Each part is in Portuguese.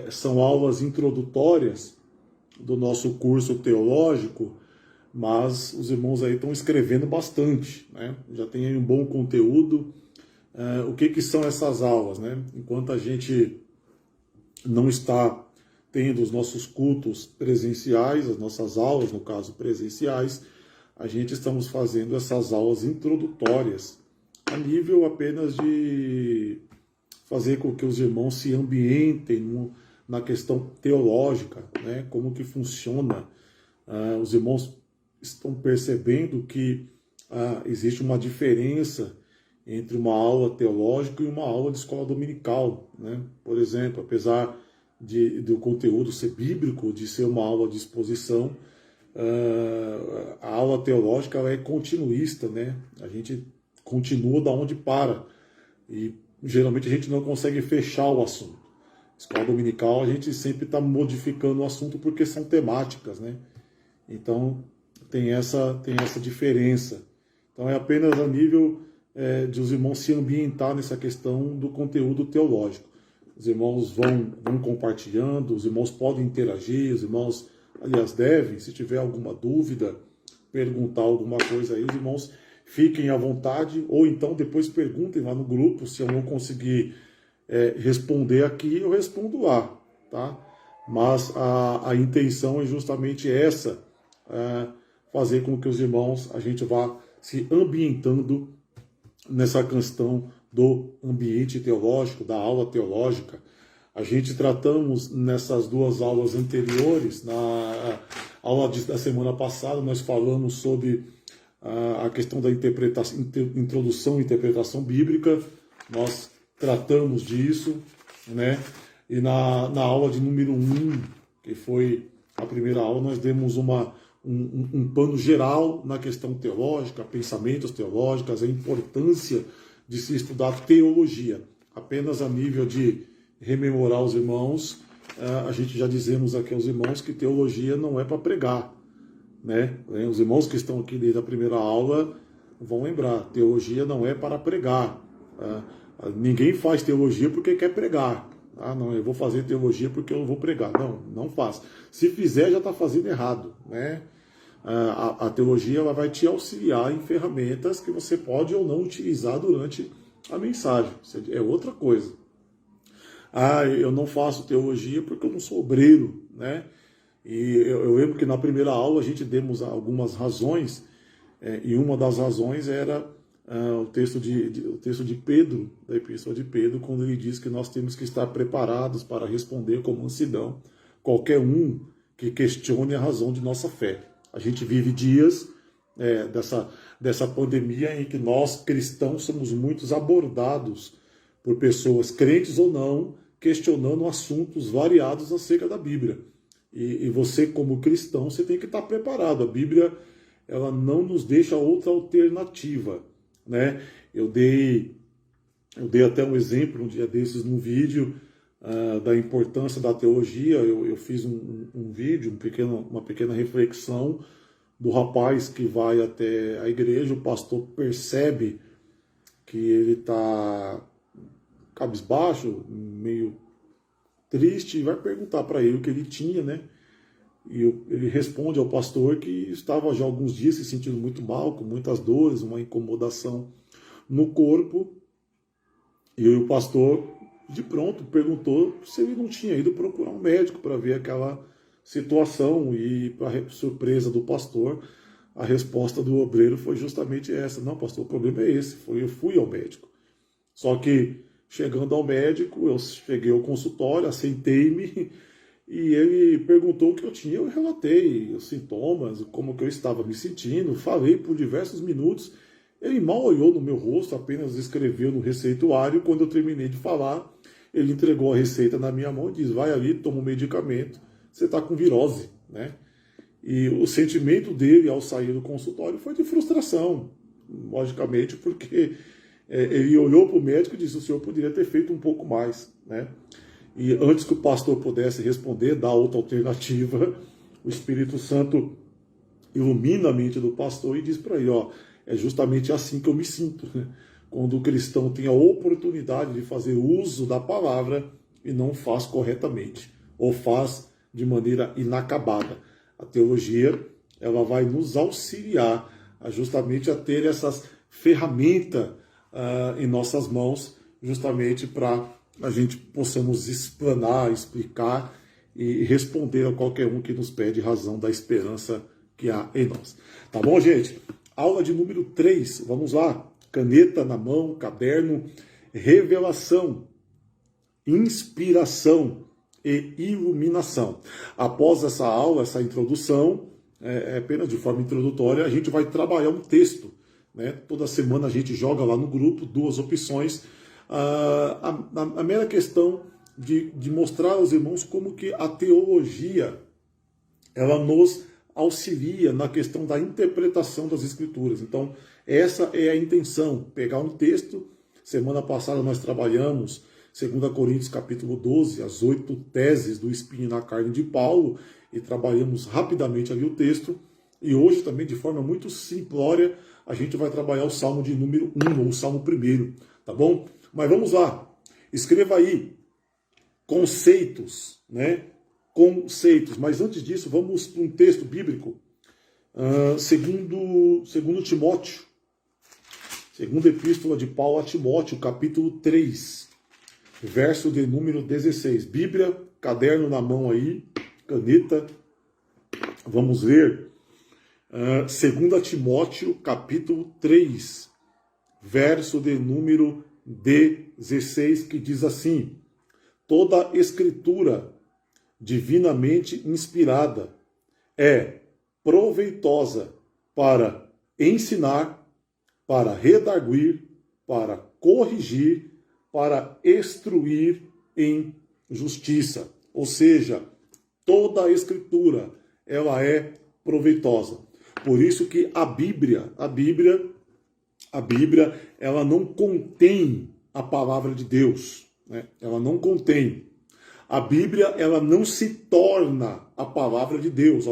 São aulas introdutórias do nosso curso teológico, mas os irmãos aí estão escrevendo bastante, né? Já tem aí um bom conteúdo. O que são essas aulas, né? Enquanto a gente não está tendo os nossos cultos presenciais, as nossas aulas, no caso presenciais, a gente estamos fazendo essas aulas introdutórias a nível apenas de fazer com que os irmãos se ambientem na questão teológica, né? Como que funciona. Os irmãos estão percebendo que existe uma diferença entre uma aula teológica e uma aula de escola dominical, né? Por exemplo, apesar do conteúdo ser bíblico, de ser uma aula de exposição, a aula teológica ela é continuista, né? A gente continua da onde para e geralmente a gente não consegue fechar o assunto. Escola dominical a gente sempre está modificando o assunto porque são temáticas, né? Então tem essa diferença. Então é apenas a nível de os irmãos se ambientar nessa questão do conteúdo teológico. Os irmãos vão compartilhando, os irmãos podem interagir, os irmãos, aliás, devem, se tiver alguma dúvida, perguntar alguma coisa aí, os irmãos fiquem à vontade, ou então depois perguntem lá no grupo, se eu não conseguir responder aqui, eu respondo lá, tá? Mas a intenção é justamente essa, fazer com que os irmãos, a gente vá se ambientando nessa questão do ambiente teológico, da aula teológica. A gente tratamos nessas duas aulas anteriores, na aula da semana passada, nós falamos sobre a questão da introdução e interpretação bíblica, nós tratamos disso, né? E na aula de número 1, que foi a primeira aula, nós demos um pano geral na questão teológica, pensamentos teológicos, a importância de se estudar teologia. Apenas a nível de rememorar os irmãos, a gente já dizemos aqui aos irmãos que teologia não é para pregar, né? Os irmãos que estão aqui desde a primeira aula vão lembrar, teologia não é para pregar. Ninguém faz teologia porque quer pregar. Não, eu vou fazer teologia porque eu vou pregar. Não, não faz. Se fizer, já está fazendo errado, né? A teologia ela vai te auxiliar em ferramentas que você pode ou não utilizar durante a mensagem. É outra coisa. Eu não faço teologia porque eu não sou obreiro, né? E eu lembro que na primeira aula a gente demos algumas razões, e uma das razões era o texto de Pedro, da Epístola de Pedro, quando ele diz que nós temos que estar preparados para responder com mansidão qualquer um que questione a razão de nossa fé. A gente vive dias dessa pandemia em que nós, cristãos, somos muitos abordados por pessoas, crentes ou não, questionando assuntos variados acerca da Bíblia. E você, como cristão, você tem que estar preparado. A Bíblia ela não nos deixa outra alternativa, né? Eu dei até um exemplo um dia desses num vídeo da importância da teologia. Eu fiz um vídeo, uma pequena reflexão do rapaz que vai até a igreja. O pastor percebe que ele está cabisbaixo, meio triste, e vai perguntar para ele o que ele tinha, né? E ele responde ao pastor que estava já há alguns dias se sentindo muito mal, com muitas dores, uma incomodação no corpo. E o pastor, de pronto, perguntou se ele não tinha ido procurar um médico para ver aquela situação. E, para surpresa do pastor, a resposta do obreiro foi justamente essa: não, pastor, o problema é esse, eu fui ao médico. Só que, chegando ao médico, eu cheguei ao consultório, assentei-me, e ele perguntou o que eu tinha. Eu relatei os sintomas, como que eu estava me sentindo, falei por diversos minutos. Ele mal olhou no meu rosto, apenas escreveu no receituário. Quando eu terminei de falar, ele entregou a receita na minha mão e disse: vai ali, toma um medicamento, você está com virose, né? E o sentimento dele ao sair do consultório foi de frustração, logicamente, porque ele olhou para o médico e disse: o senhor poderia ter feito um pouco mais, né? E antes que o pastor pudesse responder, dar outra alternativa, o Espírito Santo ilumina a mente do pastor e diz para ele: é justamente assim que eu me sinto, né? Quando o cristão tem a oportunidade de fazer uso da palavra, e não faz corretamente, ou faz de maneira inacabada. A teologia, ela vai nos auxiliar justamente a ter essas ferramentas em nossas mãos, justamente para a gente possamos explanar, explicar e responder a qualquer um que nos pede razão da esperança que há em nós. Tá bom, gente? Aula de número 3, vamos lá. Caneta na mão, caderno, revelação, inspiração e iluminação. Após essa aula, essa introdução, apenas de forma introdutória, a gente vai trabalhar um texto. Né? Toda semana a gente joga lá no grupo 2 opções. A mera questão de mostrar aos irmãos como que a teologia ela nos auxilia na questão da interpretação das Escrituras. Então, essa é a intenção, pegar um texto. Semana passada nós trabalhamos 2 Coríntios capítulo 12, as 8 teses do espinho na carne de Paulo, e trabalhamos rapidamente ali o texto. E hoje também, de forma muito simplória, a gente vai trabalhar o Salmo de número 1, ou o Salmo 1, tá bom? Mas vamos lá, escreva aí conceitos, né? Conceitos, mas antes disso, vamos para um texto bíblico, segundo Timóteo, segunda epístola de Paulo a Timóteo, capítulo 3, verso de número 16. Bíblia, caderno na mão aí, caneta, vamos ler 2 Timóteo, capítulo 3, verso de número 16, que diz assim: toda escritura divinamente inspirada é proveitosa para ensinar, para redarguir, para corrigir, para instruir em justiça. Ou seja, toda a escritura ela é proveitosa. Por isso que a Bíblia, ela não contém a palavra de Deus, né? Ela não contém. A Bíblia, ela não se torna a palavra de Deus.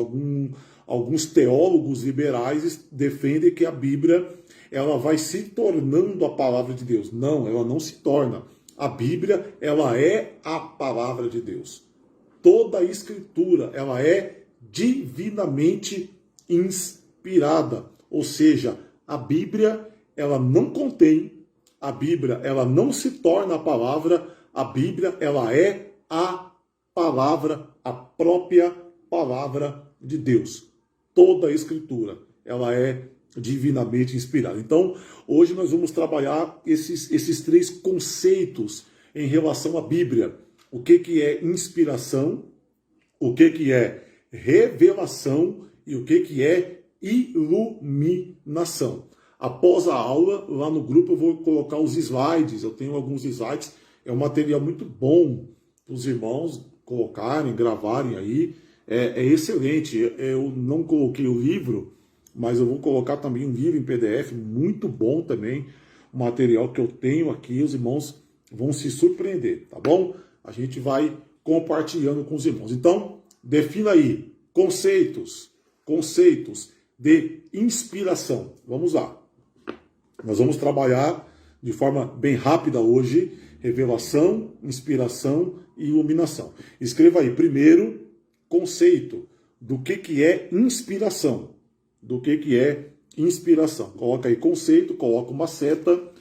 Alguns teólogos liberais defendem que a Bíblia, ela vai se tornando a palavra de Deus. Não, ela não se torna. A Bíblia, ela é a palavra de Deus. Toda a Escritura, ela é divinamente inspirada. Ou seja, a Bíblia, ela não contém, a Bíblia, ela não se torna a palavra, a Bíblia, ela é a palavra, a própria palavra de Deus. Toda a Escritura, ela é divinamente inspirada. Então, hoje nós vamos trabalhar esses 3 conceitos em relação à Bíblia. O que é inspiração, o que é revelação e o que é iluminação. Após a aula, lá no grupo eu vou colocar os slides, eu tenho alguns slides, é um material muito bom para os irmãos colocarem, gravarem aí, é excelente. Eu não coloquei o livro, mas eu vou colocar também um livro em PDF, muito bom também, o material que eu tenho aqui, os irmãos vão se surpreender, tá bom? A gente vai compartilhando com os irmãos. Então, defina aí conceitos de inspiração. Vamos lá. Nós vamos trabalhar de forma bem rápida hoje, revelação, inspiração e iluminação. Escreva aí, primeiro, conceito do que é inspiração. Do que é inspiração. Coloca aí conceito, coloca uma seta,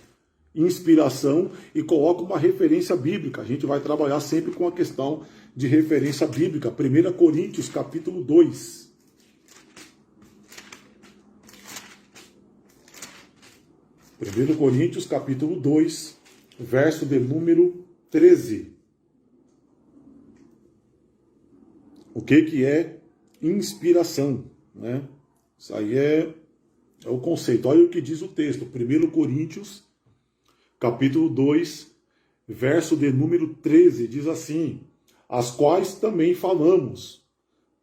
inspiração e coloca uma referência bíblica. A gente vai trabalhar sempre com a questão de referência bíblica. 1 Coríntios, capítulo 2. 1 Coríntios, capítulo 2, verso de número 13. O que é inspiração, né? Isso aí é o conceito. Olha o que diz o texto. 1 Coríntios, capítulo 2, verso de número 13, diz assim: as quais também falamos,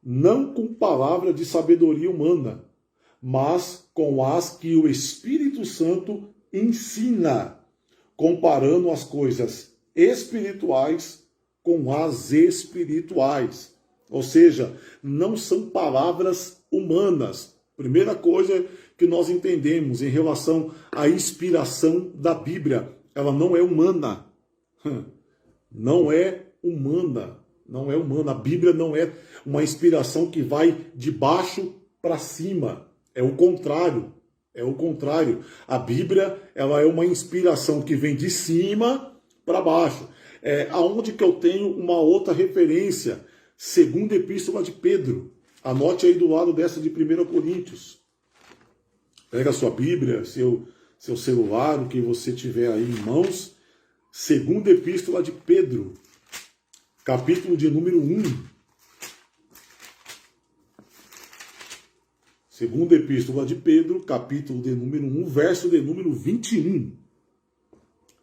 não com palavra de sabedoria humana, mas com as que o Espírito Santo ensina, comparando as coisas espirituais com as espirituais. Ou seja, não são palavras humanas. Primeira coisa que nós entendemos em relação à inspiração da Bíblia, ela não é humana. Não é humana. Não é humana. A Bíblia não é uma inspiração que vai de baixo para cima. É o contrário. É o contrário. A Bíblia, ela é uma inspiração que vem de cima para baixo. Aonde que eu tenho uma outra referência? Segunda Epístola de Pedro. Anote aí do lado dessa de 1 Coríntios. Pega a sua Bíblia, seu celular, o que você tiver aí em mãos. Segunda Epístola de Pedro, capítulo de número 1. Segunda Epístola de Pedro, capítulo de número 1, verso de número 21.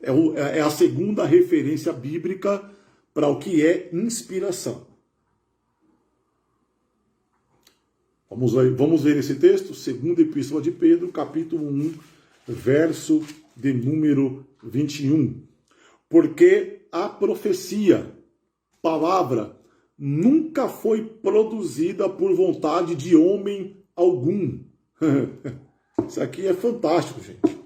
É a segunda referência bíblica para o que é inspiração. Vamos ver esse texto? Segunda Epístola de Pedro, capítulo 1, verso de número 21. Porque a profecia, palavra, nunca foi produzida por vontade de homem algum. Isso aqui é fantástico, gente.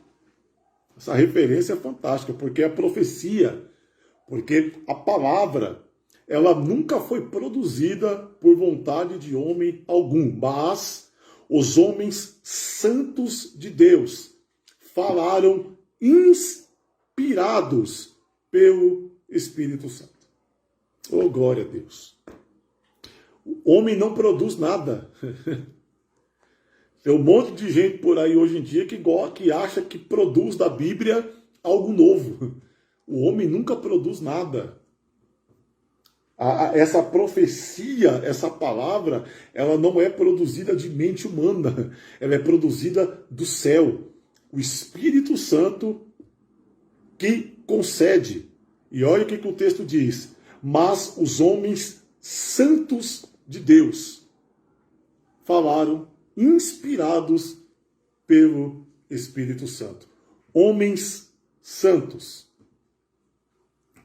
Essa referência é fantástica, porque a profecia, porque a palavra, ela nunca foi produzida por vontade de homem algum, mas os homens santos de Deus falaram inspirados pelo Espírito Santo. Oh, glória a Deus. O homem não produz nada. Tem um monte de gente por aí hoje em dia que acha que produz da Bíblia algo novo. O homem nunca produz nada. Essa profecia, essa palavra, ela não é produzida de mente humana. Ela é produzida do céu. O Espírito Santo que concede. E olha o que o texto diz. Mas os homens santos de Deus falaram inspirados pelo Espírito Santo. Homens santos.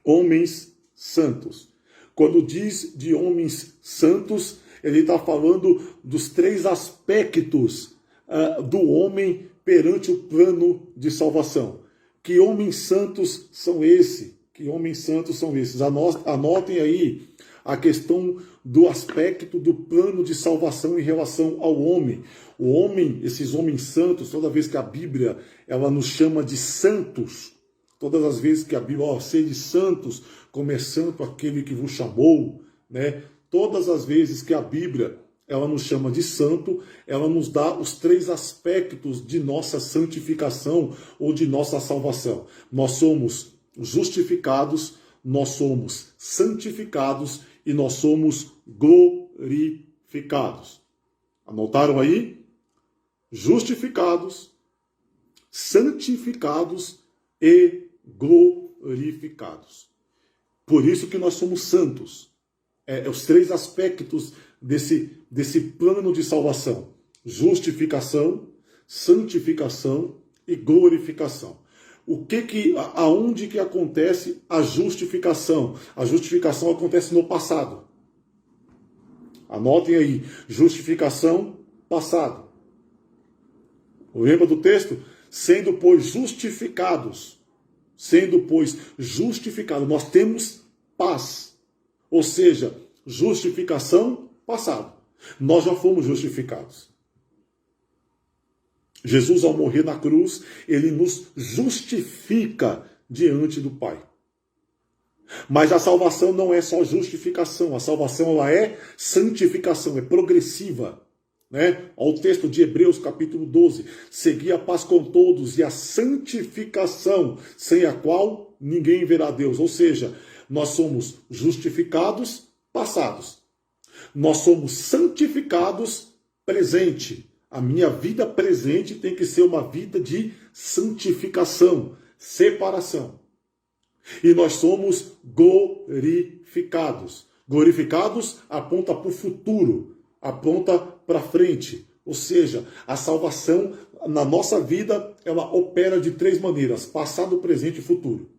Homens santos. Quando diz de homens santos, ele está falando dos 3 aspectos do homem perante o plano de salvação. Que homens santos são esses? Que homens santos são esses? Anotem aí a questão do aspecto do plano de salvação em relação ao homem. O homem, esses homens santos, toda vez que a Bíblia ela nos chama de santos, todas as vezes que a Bíblia, sede santos, como é santo aquele que vos chamou, né? Todas as vezes que a Bíblia ela nos chama de santo, ela nos dá os 3 aspectos de nossa santificação ou de nossa salvação. Nós somos justificados, nós somos santificados e nós somos glorificados. Anotaram aí? Justificados, santificados e glorificados. Por isso que nós somos santos. Os 3 aspectos desse plano de salvação: justificação, santificação e glorificação. Aonde que acontece a justificação? A justificação acontece no passado. Anotem aí, justificação, passado. Lembra do texto? Sendo, pois, justificados. Sendo, pois, justificados. Nós temos paz. Ou seja, justificação, passado. Nós já fomos justificados. Jesus, ao morrer na cruz, ele nos justifica diante do Pai. Mas a salvação não é só justificação. A salvação ela é santificação, é progressiva. Né? Ao texto de Hebreus, capítulo 12. Segui a paz com todos e a santificação, sem a qual ninguém verá Deus. Ou seja, nós somos justificados, passados. Nós somos santificados, presente. A minha vida presente tem que ser uma vida de santificação, separação. E nós somos glorificados. Glorificados aponta para o futuro, aponta para frente. Ou seja, a salvação na nossa vida, ela opera de 3 maneiras: passado, presente e futuro.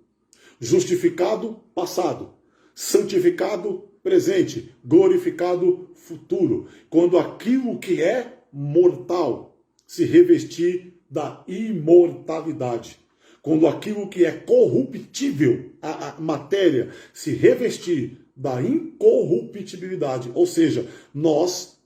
Justificado, passado. Santificado, presente. Glorificado, futuro. Quando aquilo que é mortal se revestir da imortalidade. Quando aquilo que é corruptível, a matéria, se revestir da incorruptibilidade. Ou seja, nós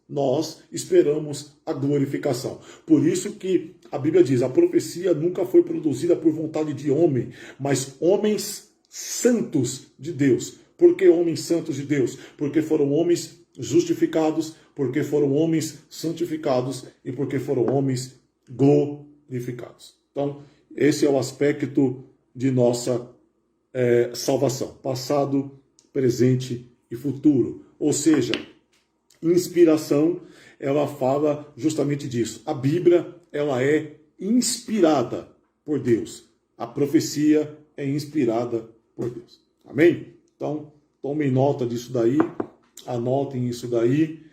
esperamos a glorificação. Por isso que a Bíblia diz, a profecia nunca foi produzida por vontade de homem, mas homens santos de Deus. Por que homens santos de Deus? Porque foram homens justificados, porque foram homens santificados e porque foram homens glorificados. Então, esse é o aspecto de nossa salvação. Passado, presente e futuro. Ou seja, inspiração, ela fala justamente disso. A Bíblia, ela é inspirada por Deus. A profecia é inspirada por Deus. Amém? Então, tomem nota disso daí, anotem isso daí.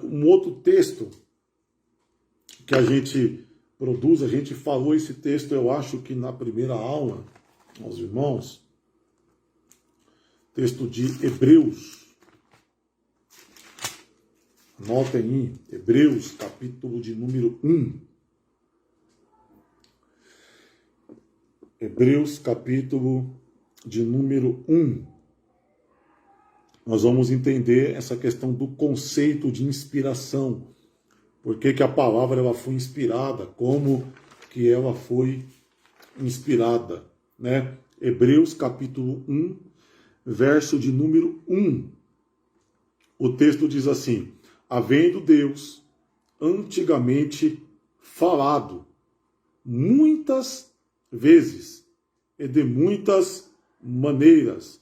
Um outro texto que a gente produz, a gente falou esse texto, eu acho que na primeira aula, aos irmãos, texto de Hebreus. Anotem aí, Hebreus, capítulo de número 1. Hebreus, capítulo de número 1. Nós vamos entender essa questão do conceito de inspiração. Por que a palavra ela foi inspirada? Como que ela foi inspirada? Né? Hebreus, capítulo 1, verso de número 1. O texto diz assim: havendo Deus antigamente falado muitas vezes e de muitas maneiras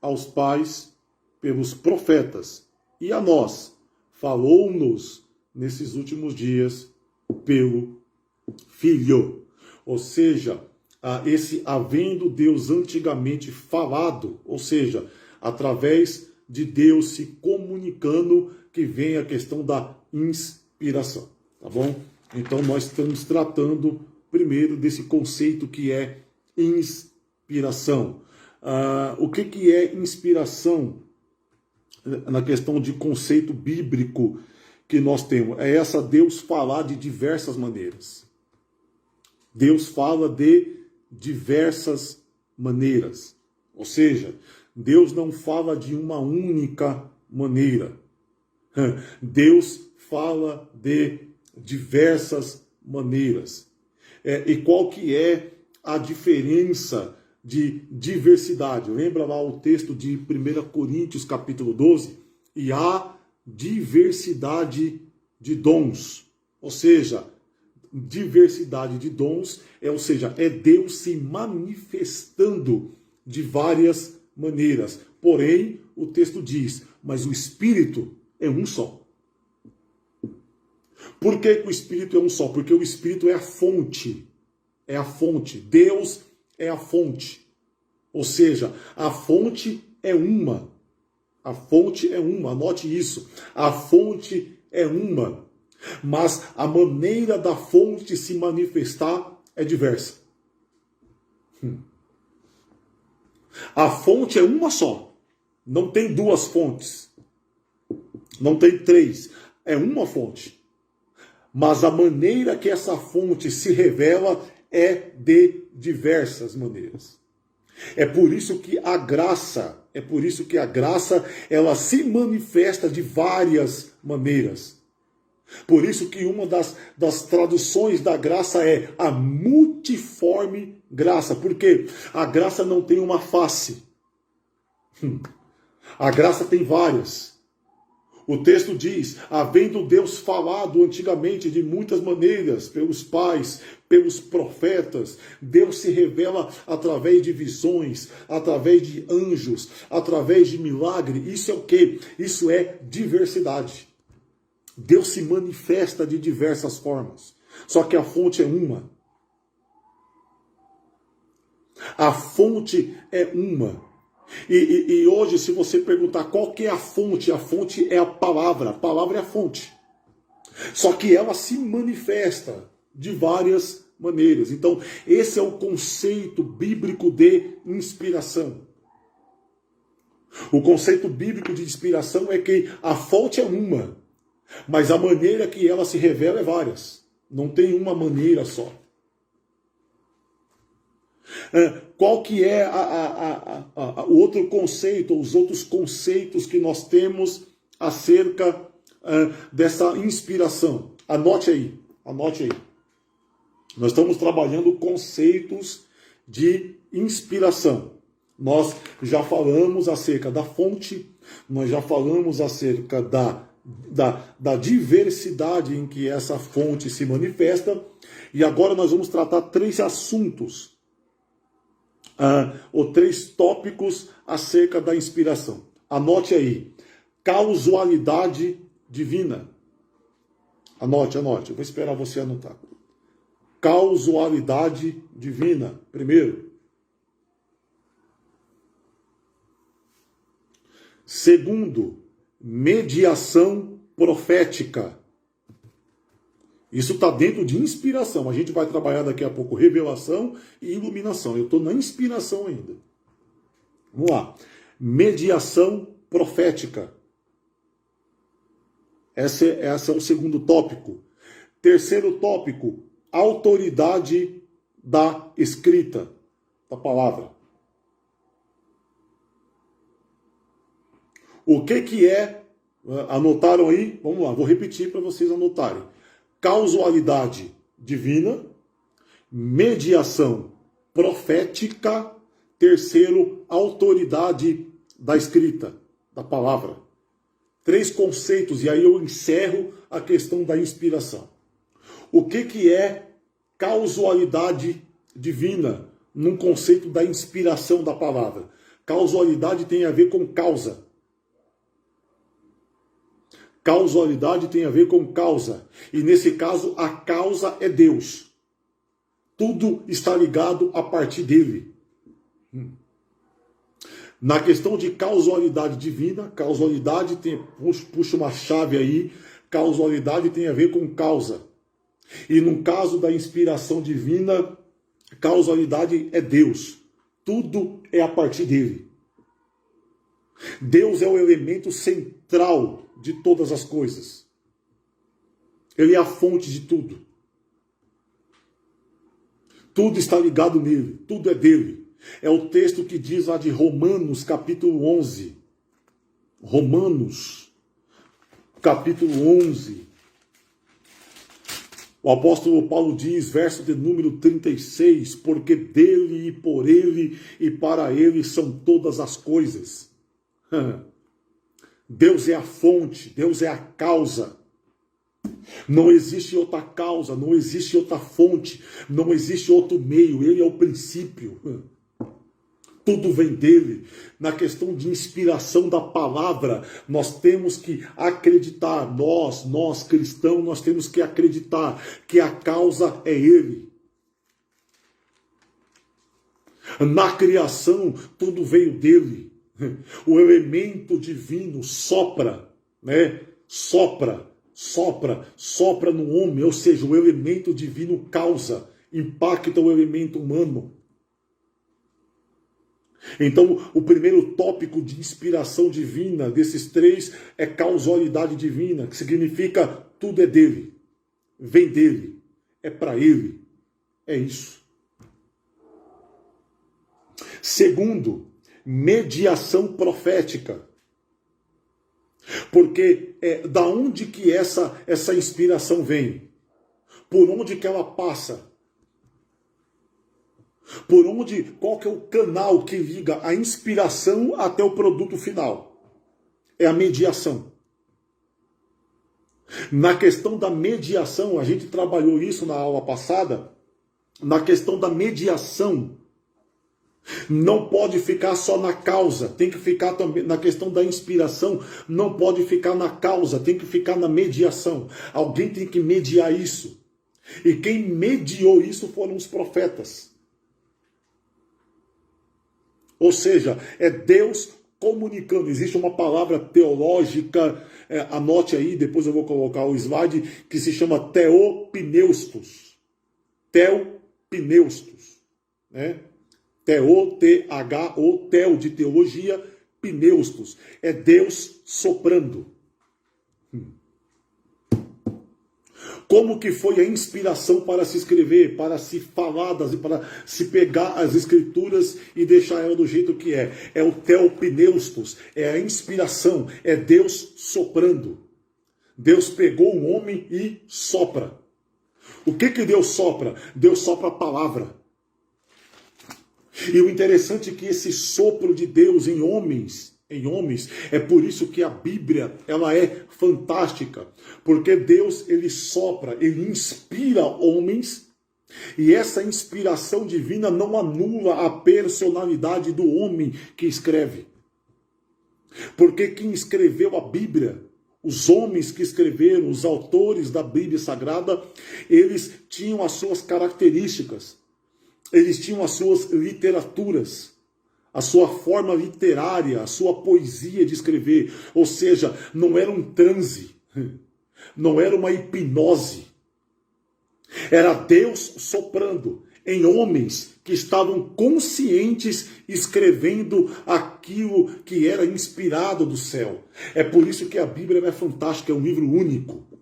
aos pais pelos profetas, e a nós falou-nos nesses últimos dias pelo Filho. Ou seja, esse havendo Deus antigamente falado, ou seja, através de Deus se comunicando, que vem a questão da inspiração, tá bom? Então nós estamos tratando primeiro desse conceito que é inspiração. O que é inspiração na questão de conceito bíblico que nós temos? É essa Deus falar de diversas maneiras. Deus fala de diversas maneiras. Ou seja, Deus não fala de uma única maneira. Deus fala de diversas maneiras. E qual que é a diferença de diversidade? Lembra lá o texto de 1 Coríntios, capítulo 12? E há diversidade de dons. Ou seja, diversidade de dons, ou seja, é Deus se manifestando de várias maneiras. Porém, o texto diz, mas o Espírito é um só. Por que o Espírito é um só? Porque o Espírito é a fonte. É a fonte. Deus é a fonte. Ou seja, a fonte é uma. A fonte é uma. Anote isso. A fonte é uma. Mas a maneira da fonte se manifestar é diversa. A fonte é uma só. Não tem duas fontes. Não tem três. É uma fonte. Mas a maneira que essa fonte se revela é de diversas maneiras. É por isso que a graça, ela se manifesta de várias maneiras. Por isso que uma das traduções da graça é a multiforme graça. Porque a graça não tem uma face. A graça tem várias. O texto diz, havendo Deus falado antigamente de muitas maneiras, pelos pais, pelos profetas, Deus se revela através de visões, através de anjos, através de milagre. Isso é o quê? Isso é diversidade. Deus se manifesta de diversas formas. Só que a fonte é uma. A fonte é uma. E hoje, se você perguntar qual que é a fonte é a palavra. A palavra é a fonte. Só que ela se manifesta de várias maneiras. Então, esse é o conceito bíblico de inspiração. O conceito bíblico de inspiração é que a fonte é uma, mas a maneira que ela se revela é várias. Não tem uma maneira só. Qual que é o outro conceito, os outros conceitos que nós temos acerca dessa inspiração? Anote aí, anote aí. Nós estamos trabalhando conceitos de inspiração. Nós já falamos acerca da fonte, nós já falamos acerca da diversidade em que essa fonte se manifesta, e agora nós vamos tratar 3 assuntos, ou 3 tópicos acerca da inspiração. Anote aí, causalidade divina. Anote, anote, eu vou esperar você anotar. Causalidade divina, primeiro. Segundo, mediação profética. Isso está dentro de inspiração. A gente vai trabalhar daqui a pouco revelação e iluminação. Eu estou na inspiração ainda. Vamos lá. Mediação profética. Esse é o segundo tópico. Terceiro tópico, autoridade da escrita, da palavra. O que é, anotaram aí? Vamos lá, vou repetir para vocês anotarem. Causalidade divina, mediação profética, terceiro, autoridade da escrita, da palavra. 3 conceitos, e aí eu encerro a questão da inspiração. O que é causalidade divina, num conceito da inspiração da palavra? Causalidade tem a ver com causa. Causalidade tem a ver com causa. E nesse caso, a causa é Deus. Tudo está ligado a partir dele. Na questão de causalidade divina, causalidade tem, puxa uma chave aí, causalidade tem a ver com causa. E no caso da inspiração divina, causalidade é Deus. Tudo é a partir dele. Deus é o elemento central de todas as coisas. Ele é a fonte de tudo. Tudo está ligado nele, tudo é dele. É o texto que diz lá de Romanos, capítulo 11. Romanos, capítulo 11. O apóstolo Paulo diz, verso de número 36, porque dele e por ele e para ele são todas as coisas. Deus é a fonte, Deus é a causa. Não existe outra causa, não existe outra fonte, não existe outro meio, ele é o princípio. Tudo vem dele. Na questão de inspiração da palavra, nós temos que acreditar, nós cristãos, nós temos que acreditar que a causa é ele. Na criação, tudo veio dele. O elemento divino sopra, né? Sopra no homem, ou seja, o elemento divino causa, impacta o elemento humano. Então, o primeiro tópico de inspiração divina desses 3 é causalidade divina, que significa tudo é dele, vem dele, é para ele, é isso. Segundo, mediação profética. Porque da onde que essa inspiração vem? Por onde que ela passa? Qual que é o canal que liga a inspiração até o produto final? É a mediação. Na questão da mediação, a gente trabalhou isso na aula passada, na questão da mediação, não pode ficar só na causa, tem que ficar também na questão da inspiração, não pode ficar na causa, tem que ficar na mediação. Alguém tem que mediar isso. E quem mediou isso foram os profetas. Ou seja, é Deus comunicando. Existe uma palavra teológica, anote aí, depois eu vou colocar o slide, que se chama teopneustos. Teopneustos, né? T-O-T-H-O, tel de teologia, pneustos. É Deus soprando. Como que foi a inspiração para se escrever, para se falar, para se pegar as escrituras e deixar ela do jeito que é? É o theopneustos, é a inspiração, é Deus soprando. Deus pegou um homem e sopra. O que Deus sopra? Deus sopra a palavra. E o interessante é que esse sopro de Deus em homens, é por isso que a Bíblia, ela é fantástica, porque Deus, ele sopra, ele inspira homens, e essa inspiração divina não anula a personalidade do homem que escreve. Porque quem escreveu a Bíblia, os homens que escreveram, os autores da Bíblia Sagrada, eles tinham as suas características, eles tinham as suas literaturas, a sua forma literária, a sua poesia de escrever. Ou seja, não era um transe, não era uma hipnose. Era Deus soprando em homens que estavam conscientes, escrevendo aquilo que era inspirado do céu. É por isso que a Bíblia é fantástica, é um livro único.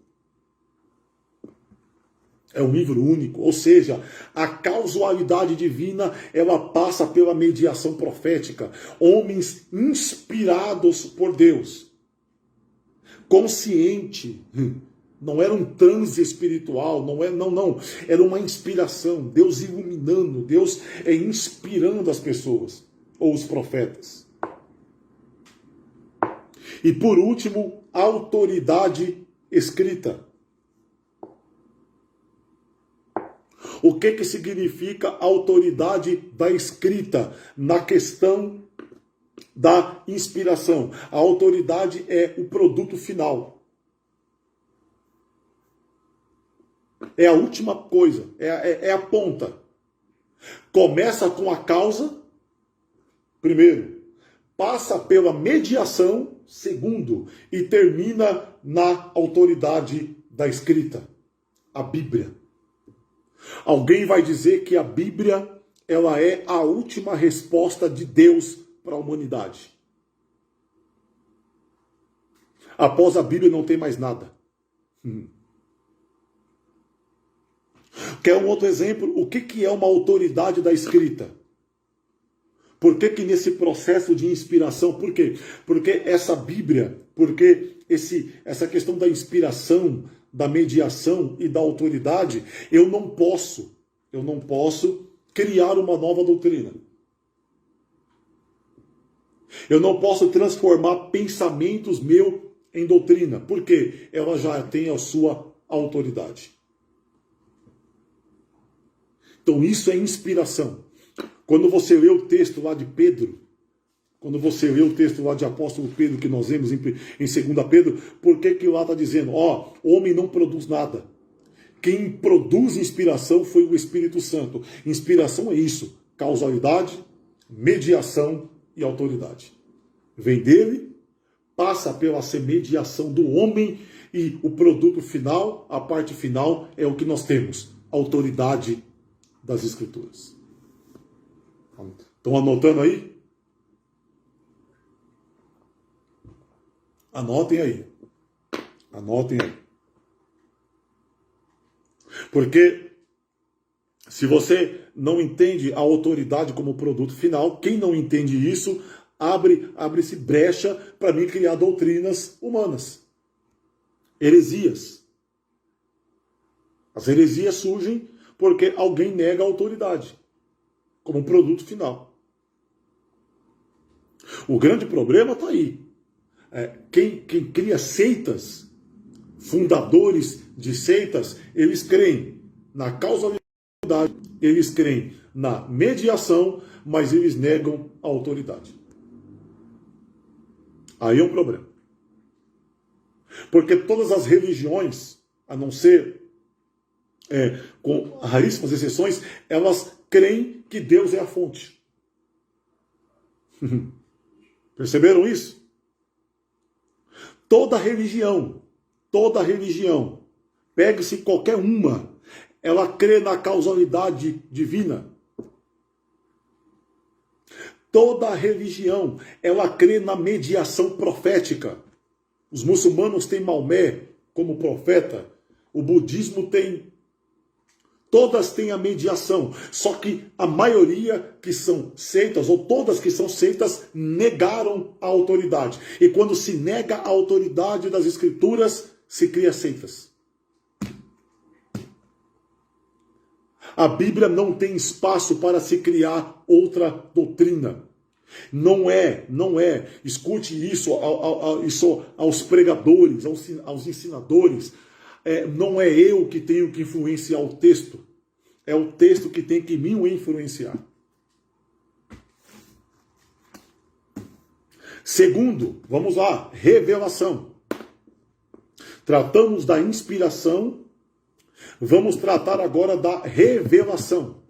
É um livro único, ou seja, a causalidade divina, ela passa pela mediação profética. Homens inspirados por Deus, consciente, não era um transe espiritual, não, era uma inspiração, Deus iluminando, Deus inspirando as pessoas, ou os profetas. E por último, autoridade escrita. O que significa autoridade da escrita na questão da inspiração? A autoridade é o produto final. É a última coisa, é a ponta. Começa com a causa, primeiro, passa pela mediação, segundo, e termina na autoridade da escrita, a Bíblia. Alguém vai dizer que a Bíblia, ela é a última resposta de Deus para a humanidade. Após a Bíblia não tem mais nada. Quer um outro exemplo? O que é uma autoridade da escrita? Por que nesse processo de inspiração? Por quê? Porque essa Bíblia, porque essa questão da inspiração, da mediação e da autoridade, eu não posso criar uma nova doutrina. Eu não posso transformar pensamentos meus em doutrina, porque ela já tem a sua autoridade. Então isso é inspiração. Quando você lê o texto lá de Pedro, quando você lê o texto lá de apóstolo Pedro, que nós vemos em 2 Pedro, por que lá está dizendo, homem não produz nada. Quem produz inspiração foi o Espírito Santo. Inspiração é isso, causalidade, mediação e autoridade. Vem dele, passa pela mediação do homem e o produto final, a parte final, é o que nós temos, autoridade das Escrituras. Estão anotando aí? Anotem aí. Anotem aí. Porque se você não entende a autoridade como produto final, quem não entende isso, abre-se brecha para mim criar doutrinas humanas. Heresias. As heresias surgem porque alguém nega a autoridade como produto final. O grande problema está aí. Quem cria seitas, fundadores de seitas, eles creem na causalidade, eles creem na mediação, mas eles negam a autoridade. Aí é um problema. Porque todas as religiões, a não ser com raríssimas exceções, elas creem que Deus é a fonte. Perceberam isso? Toda religião, pegue-se qualquer uma, ela crê na causalidade divina. Toda religião, ela crê na mediação profética. Os muçulmanos têm Maomé como profeta, O budismo tem. Todas têm a mediação. Só que a maioria que são seitas, ou todas que são seitas, negaram a autoridade. E quando se nega a autoridade das escrituras, se cria seitas. A Bíblia não tem espaço para se criar outra doutrina. Não é. Escute isso, isso aos pregadores, aos ensinadores. Não é eu que tenho que influenciar o texto. É o texto que tem que me influenciar. Segundo, vamos lá, revelação. Tratamos da inspiração. Vamos tratar agora da revelação.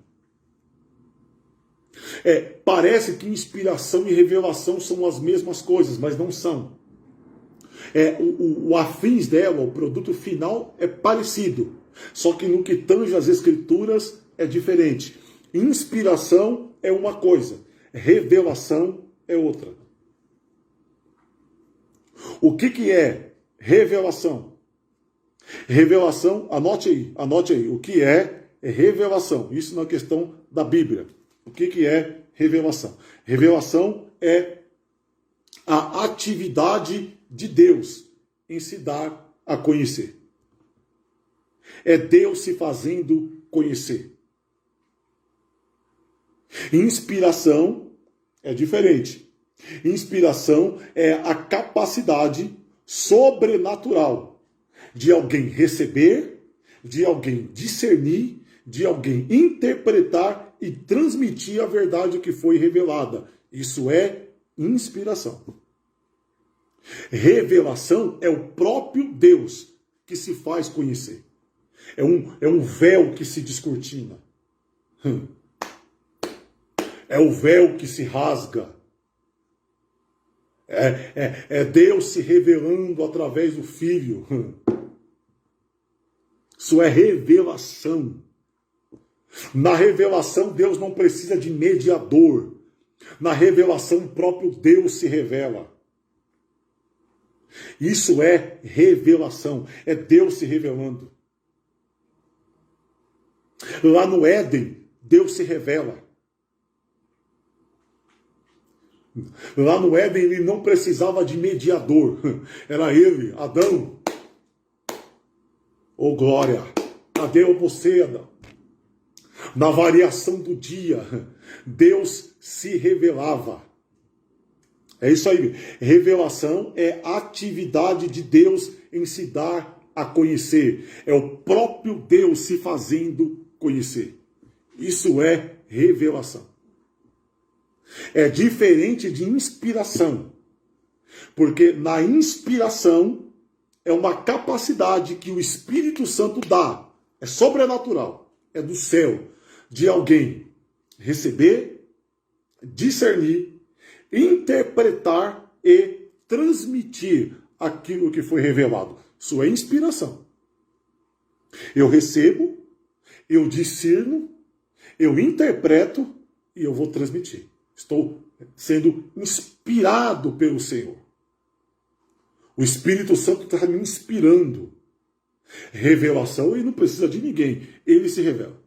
Parece que inspiração e revelação são as mesmas coisas, mas não são. O afins dela, o produto final é parecido, só que no que tange as escrituras é diferente. Inspiração é uma coisa, revelação é outra. O que é revelação? Revelação, anote aí, o que é revelação? Isso na questão da Bíblia. O que é revelação? Revelação é a atividade de Deus em se dar a conhecer. É Deus se fazendo conhecer. Inspiração é diferente. Inspiração é a capacidade sobrenatural de alguém receber, de alguém discernir, de alguém interpretar e transmitir a verdade que foi revelada. Isso é inspiração. Revelação é o próprio Deus que se faz conhecer. É um véu que se descortina. É o véu que se rasga. É Deus se revelando através do Filho. Isso é revelação. Na revelação, Deus não precisa de mediador. Na revelação, o próprio Deus se revela. Isso é revelação. É Deus se revelando. Lá no Éden, Deus se revela. Lá no Éden, ele não precisava de mediador. Era ele, Adão. Oh, glória! Cadê você, Adão? Na variação do dia, Deus se revelava. É isso aí. Revelação é a atividade de Deus em se dar a conhecer. É o próprio Deus se fazendo conhecer. Isso é revelação. É diferente de inspiração. Porque na inspiração é uma capacidade que o Espírito Santo dá. É sobrenatural. É do céu. De alguém receber, discernir, interpretar e transmitir aquilo que foi revelado. Isso é inspiração. Eu recebo, eu discerno, eu interpreto e eu vou transmitir. Estou sendo inspirado pelo Senhor. O Espírito Santo está me inspirando. Revelação, ele não precisa de ninguém. Ele se revela.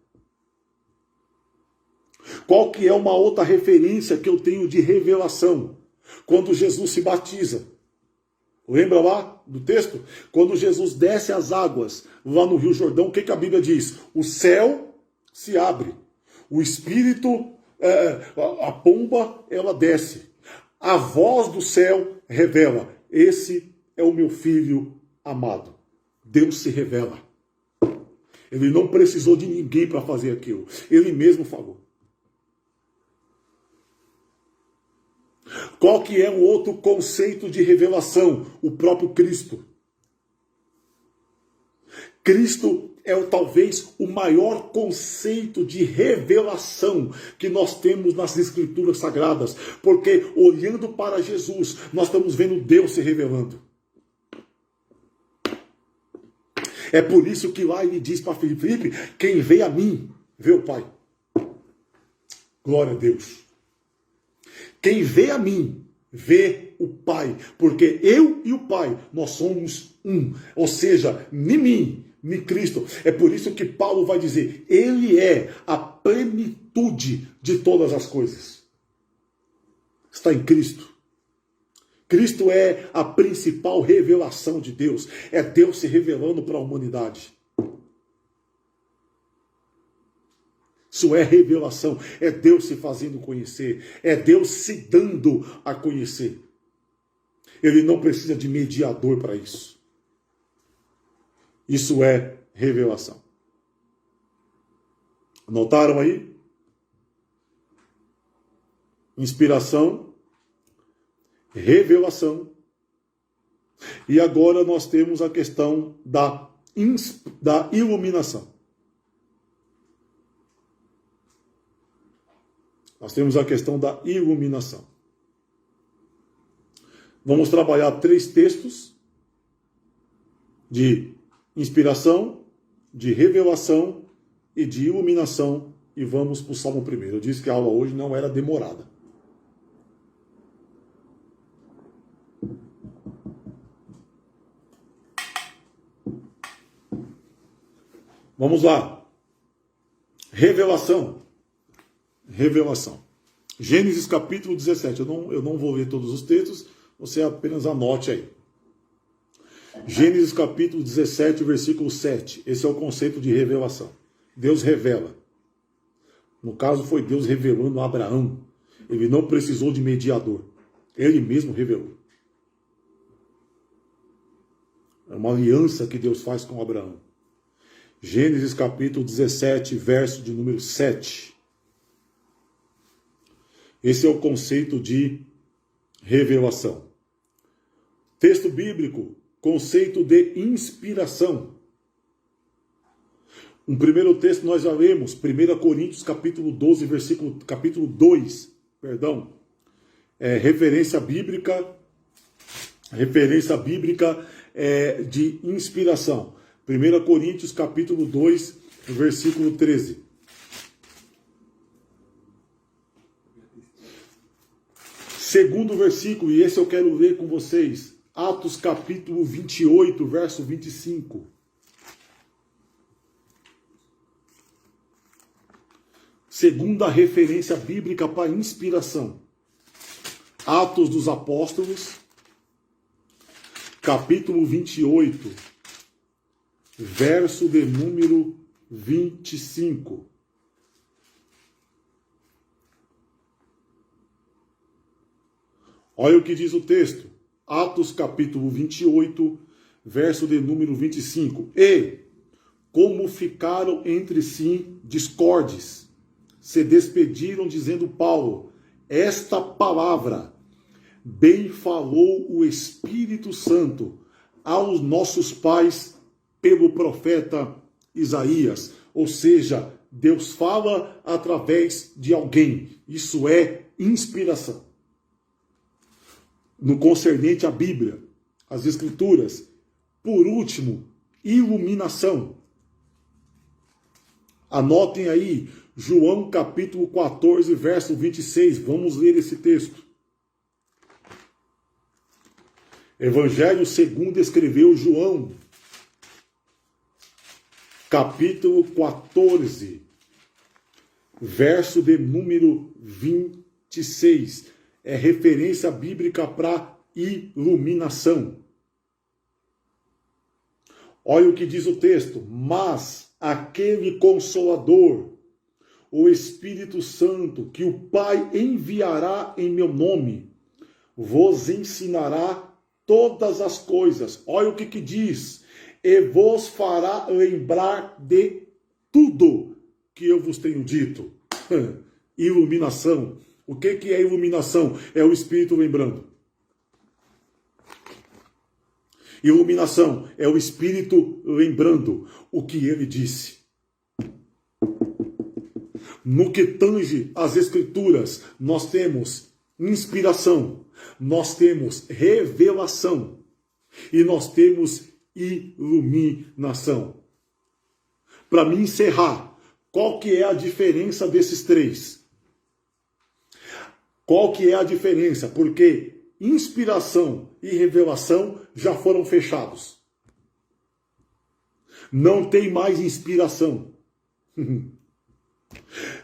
Qual que é uma outra referência que eu tenho de revelação? Quando Jesus se batiza. Lembra lá do texto? Quando Jesus desce as águas lá no Rio Jordão, o que a Bíblia diz? O céu se abre. O Espírito, a pomba, ela desce. A voz do céu revela. Esse é o meu filho amado. Deus se revela. Ele não precisou de ninguém para fazer aquilo. Ele mesmo falou. Qual que é o outro conceito de revelação? O próprio Cristo. Cristo é talvez o maior conceito de revelação que nós temos nas Escrituras Sagradas. Porque olhando para Jesus, nós estamos vendo Deus se revelando. É por isso que lá ele diz para Filipe, quem vê a mim, vê o Pai. Glória a Deus. Quem vê a mim, vê o Pai. Porque eu e o Pai, nós somos um. Ou seja, em mim, em Cristo. É por isso que Paulo vai dizer, ele é a plenitude de todas as coisas. Está em Cristo. Cristo é a principal revelação de Deus. É Deus se revelando para a humanidade. Isso é revelação. É Deus se fazendo conhecer. É Deus se dando a conhecer. Ele não precisa de mediador para isso. Isso é revelação. Notaram aí? Inspiração, revelação. E agora nós temos a questão da iluminação. Nós temos a questão da iluminação. Vamos trabalhar 3 textos de inspiração, de revelação e de iluminação. E vamos para o Salmo 1. Eu disse que a aula hoje não era demorada. Vamos lá. Revelação. Revelação. Gênesis capítulo 17. Eu não vou ler todos os textos, você apenas anote aí. Gênesis capítulo 17, versículo 7. Esse é o conceito de revelação. Deus revela. No caso, foi Deus revelando a Abraão. Ele não precisou de mediador. Ele mesmo revelou. É uma aliança que Deus faz com Abraão. Gênesis capítulo 17, verso de número 7. Esse é o conceito de revelação. Texto bíblico, conceito de inspiração. Um primeiro texto nós já lemos, 1 Coríntios capítulo 12, capítulo 2, referência bíblica de inspiração. 1 Coríntios capítulo 2, versículo 13. Segundo versículo, e esse eu quero ler com vocês, Atos capítulo 28, verso 25. Segunda referência bíblica para inspiração. Atos dos Apóstolos, capítulo 28, verso de número 25. Olha o que diz o texto. Atos capítulo 28, verso de número 25. E, como ficaram entre si discordes, se despediram dizendo Paulo, esta palavra, bem falou o Espírito Santo aos nossos pais pelo profeta Isaías. Ou seja, Deus fala através de alguém. Isso é inspiração. No concernente à Bíblia, as Escrituras. Por último, iluminação. Anotem aí, João capítulo 14, verso 26. Vamos ler esse texto. Evangelho segundo escreveu João, capítulo 14, verso de número 26. É referência bíblica para iluminação. Olha o que diz o texto. Mas aquele Consolador, o Espírito Santo, que o Pai enviará em meu nome, vos ensinará todas as coisas. Olha o que diz. E vos fará lembrar de tudo que eu vos tenho dito. Iluminação. O que é iluminação? É o Espírito lembrando. Iluminação é o Espírito lembrando o que ele disse. No que tange as Escrituras, nós temos inspiração, nós temos revelação e nós temos iluminação. Para me encerrar, qual que é a diferença desses três? Qual que é a diferença? Porque inspiração e revelação já foram fechados. Não tem mais inspiração.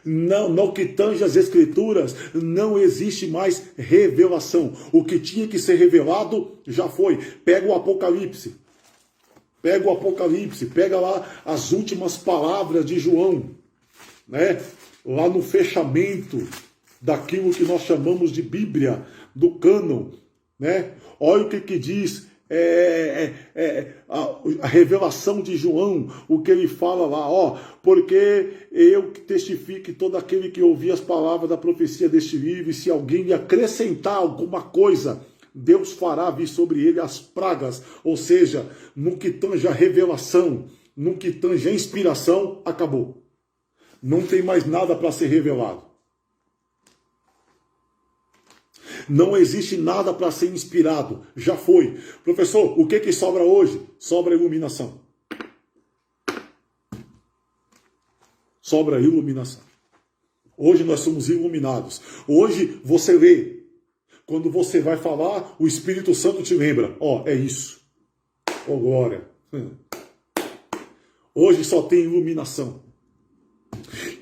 Não, no que tange as Escrituras, não existe mais revelação. O que tinha que ser revelado já foi. Pega o Apocalipse. Pega lá as últimas palavras de João, né? Lá no fechamento daquilo que nós chamamos de Bíblia, do cânon, né? Olha o que diz a revelação de João, o que ele fala lá, ó, porque eu que testifique todo aquele que ouvir as palavras da profecia deste livro, e se alguém lhe acrescentar alguma coisa, Deus fará vir sobre ele as pragas. Ou seja, no que tange a revelação, no que tange a inspiração, acabou. Não tem mais nada para ser revelado. Não existe nada para ser inspirado. Já foi. Professor, o que sobra hoje? Sobra iluminação. Sobra iluminação. Hoje nós somos iluminados. Hoje você lê. Quando você vai falar, o Espírito Santo te lembra. Ó, é isso. Ó, glória. Hoje só tem iluminação.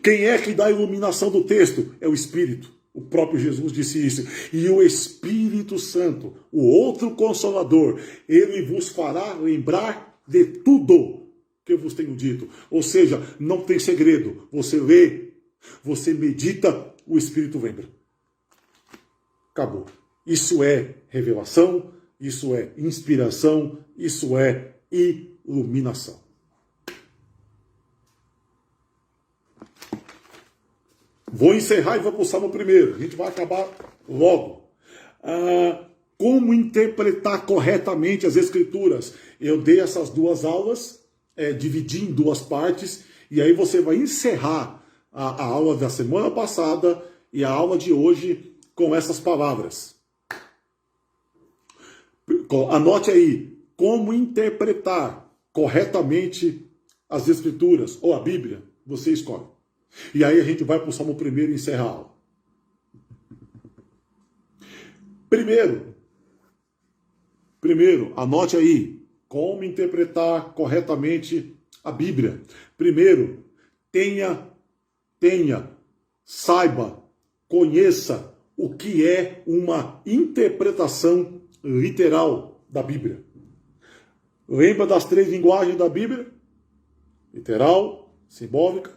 Quem é que dá a iluminação do texto? É o Espírito. O próprio Jesus disse isso. E o Espírito Santo, o outro Consolador, ele vos fará lembrar de tudo que eu vos tenho dito. Ou seja, não tem segredo. Você lê, você medita, o Espírito lembra. Acabou. Isso é revelação, isso é inspiração, isso é iluminação. Vou encerrar e vou para o Salmo 1. A gente vai acabar logo. Como interpretar corretamente as Escrituras? Eu dei essas duas aulas, dividi em duas partes, e aí você vai encerrar a aula da semana passada e a aula de hoje com essas palavras. Anote aí, como interpretar corretamente as Escrituras, ou a Bíblia, você escolhe. E aí a gente vai para o Salmo 1 e encerra a aula. Primeiro, anote aí, como interpretar corretamente a Bíblia. Primeiro, saiba, conheça o que é uma interpretação literal da Bíblia. Lembra das 3 linguagens da Bíblia? Literal, simbólica,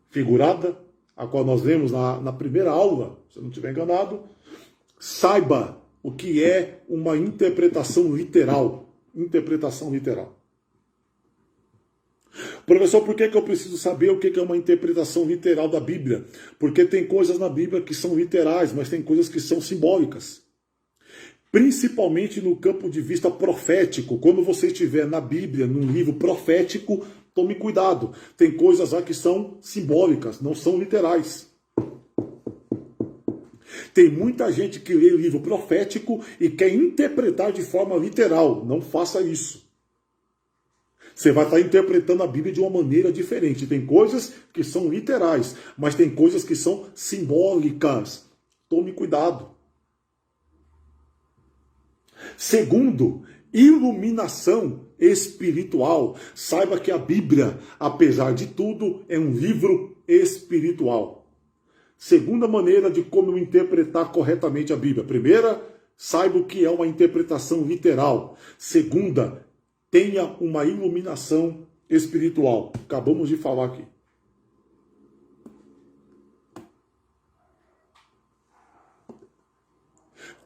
figurada, a qual nós lemos na primeira aula, se eu não estiver enganado. Saiba o que é uma interpretação literal. Interpretação literal. Professor, por que eu preciso saber o que é uma interpretação literal da Bíblia? Porque tem coisas na Bíblia que são literais, mas tem coisas que são simbólicas. Principalmente no campo de vista profético. Quando você estiver na Bíblia, num livro profético, tome cuidado. Tem coisas lá que são simbólicas, não são literais. Tem muita gente que lê livro profético e quer interpretar de forma literal. Não faça isso. Você vai estar interpretando a Bíblia de uma maneira diferente. Tem coisas que são literais, mas tem coisas que são simbólicas. Tome cuidado. Segundo, iluminação espiritual. Saiba que a Bíblia, apesar de tudo, é um livro espiritual. Segunda maneira de como interpretar corretamente a Bíblia. Primeira, saiba o que é uma interpretação literal. Segunda, tenha uma iluminação espiritual. Acabamos de falar aqui.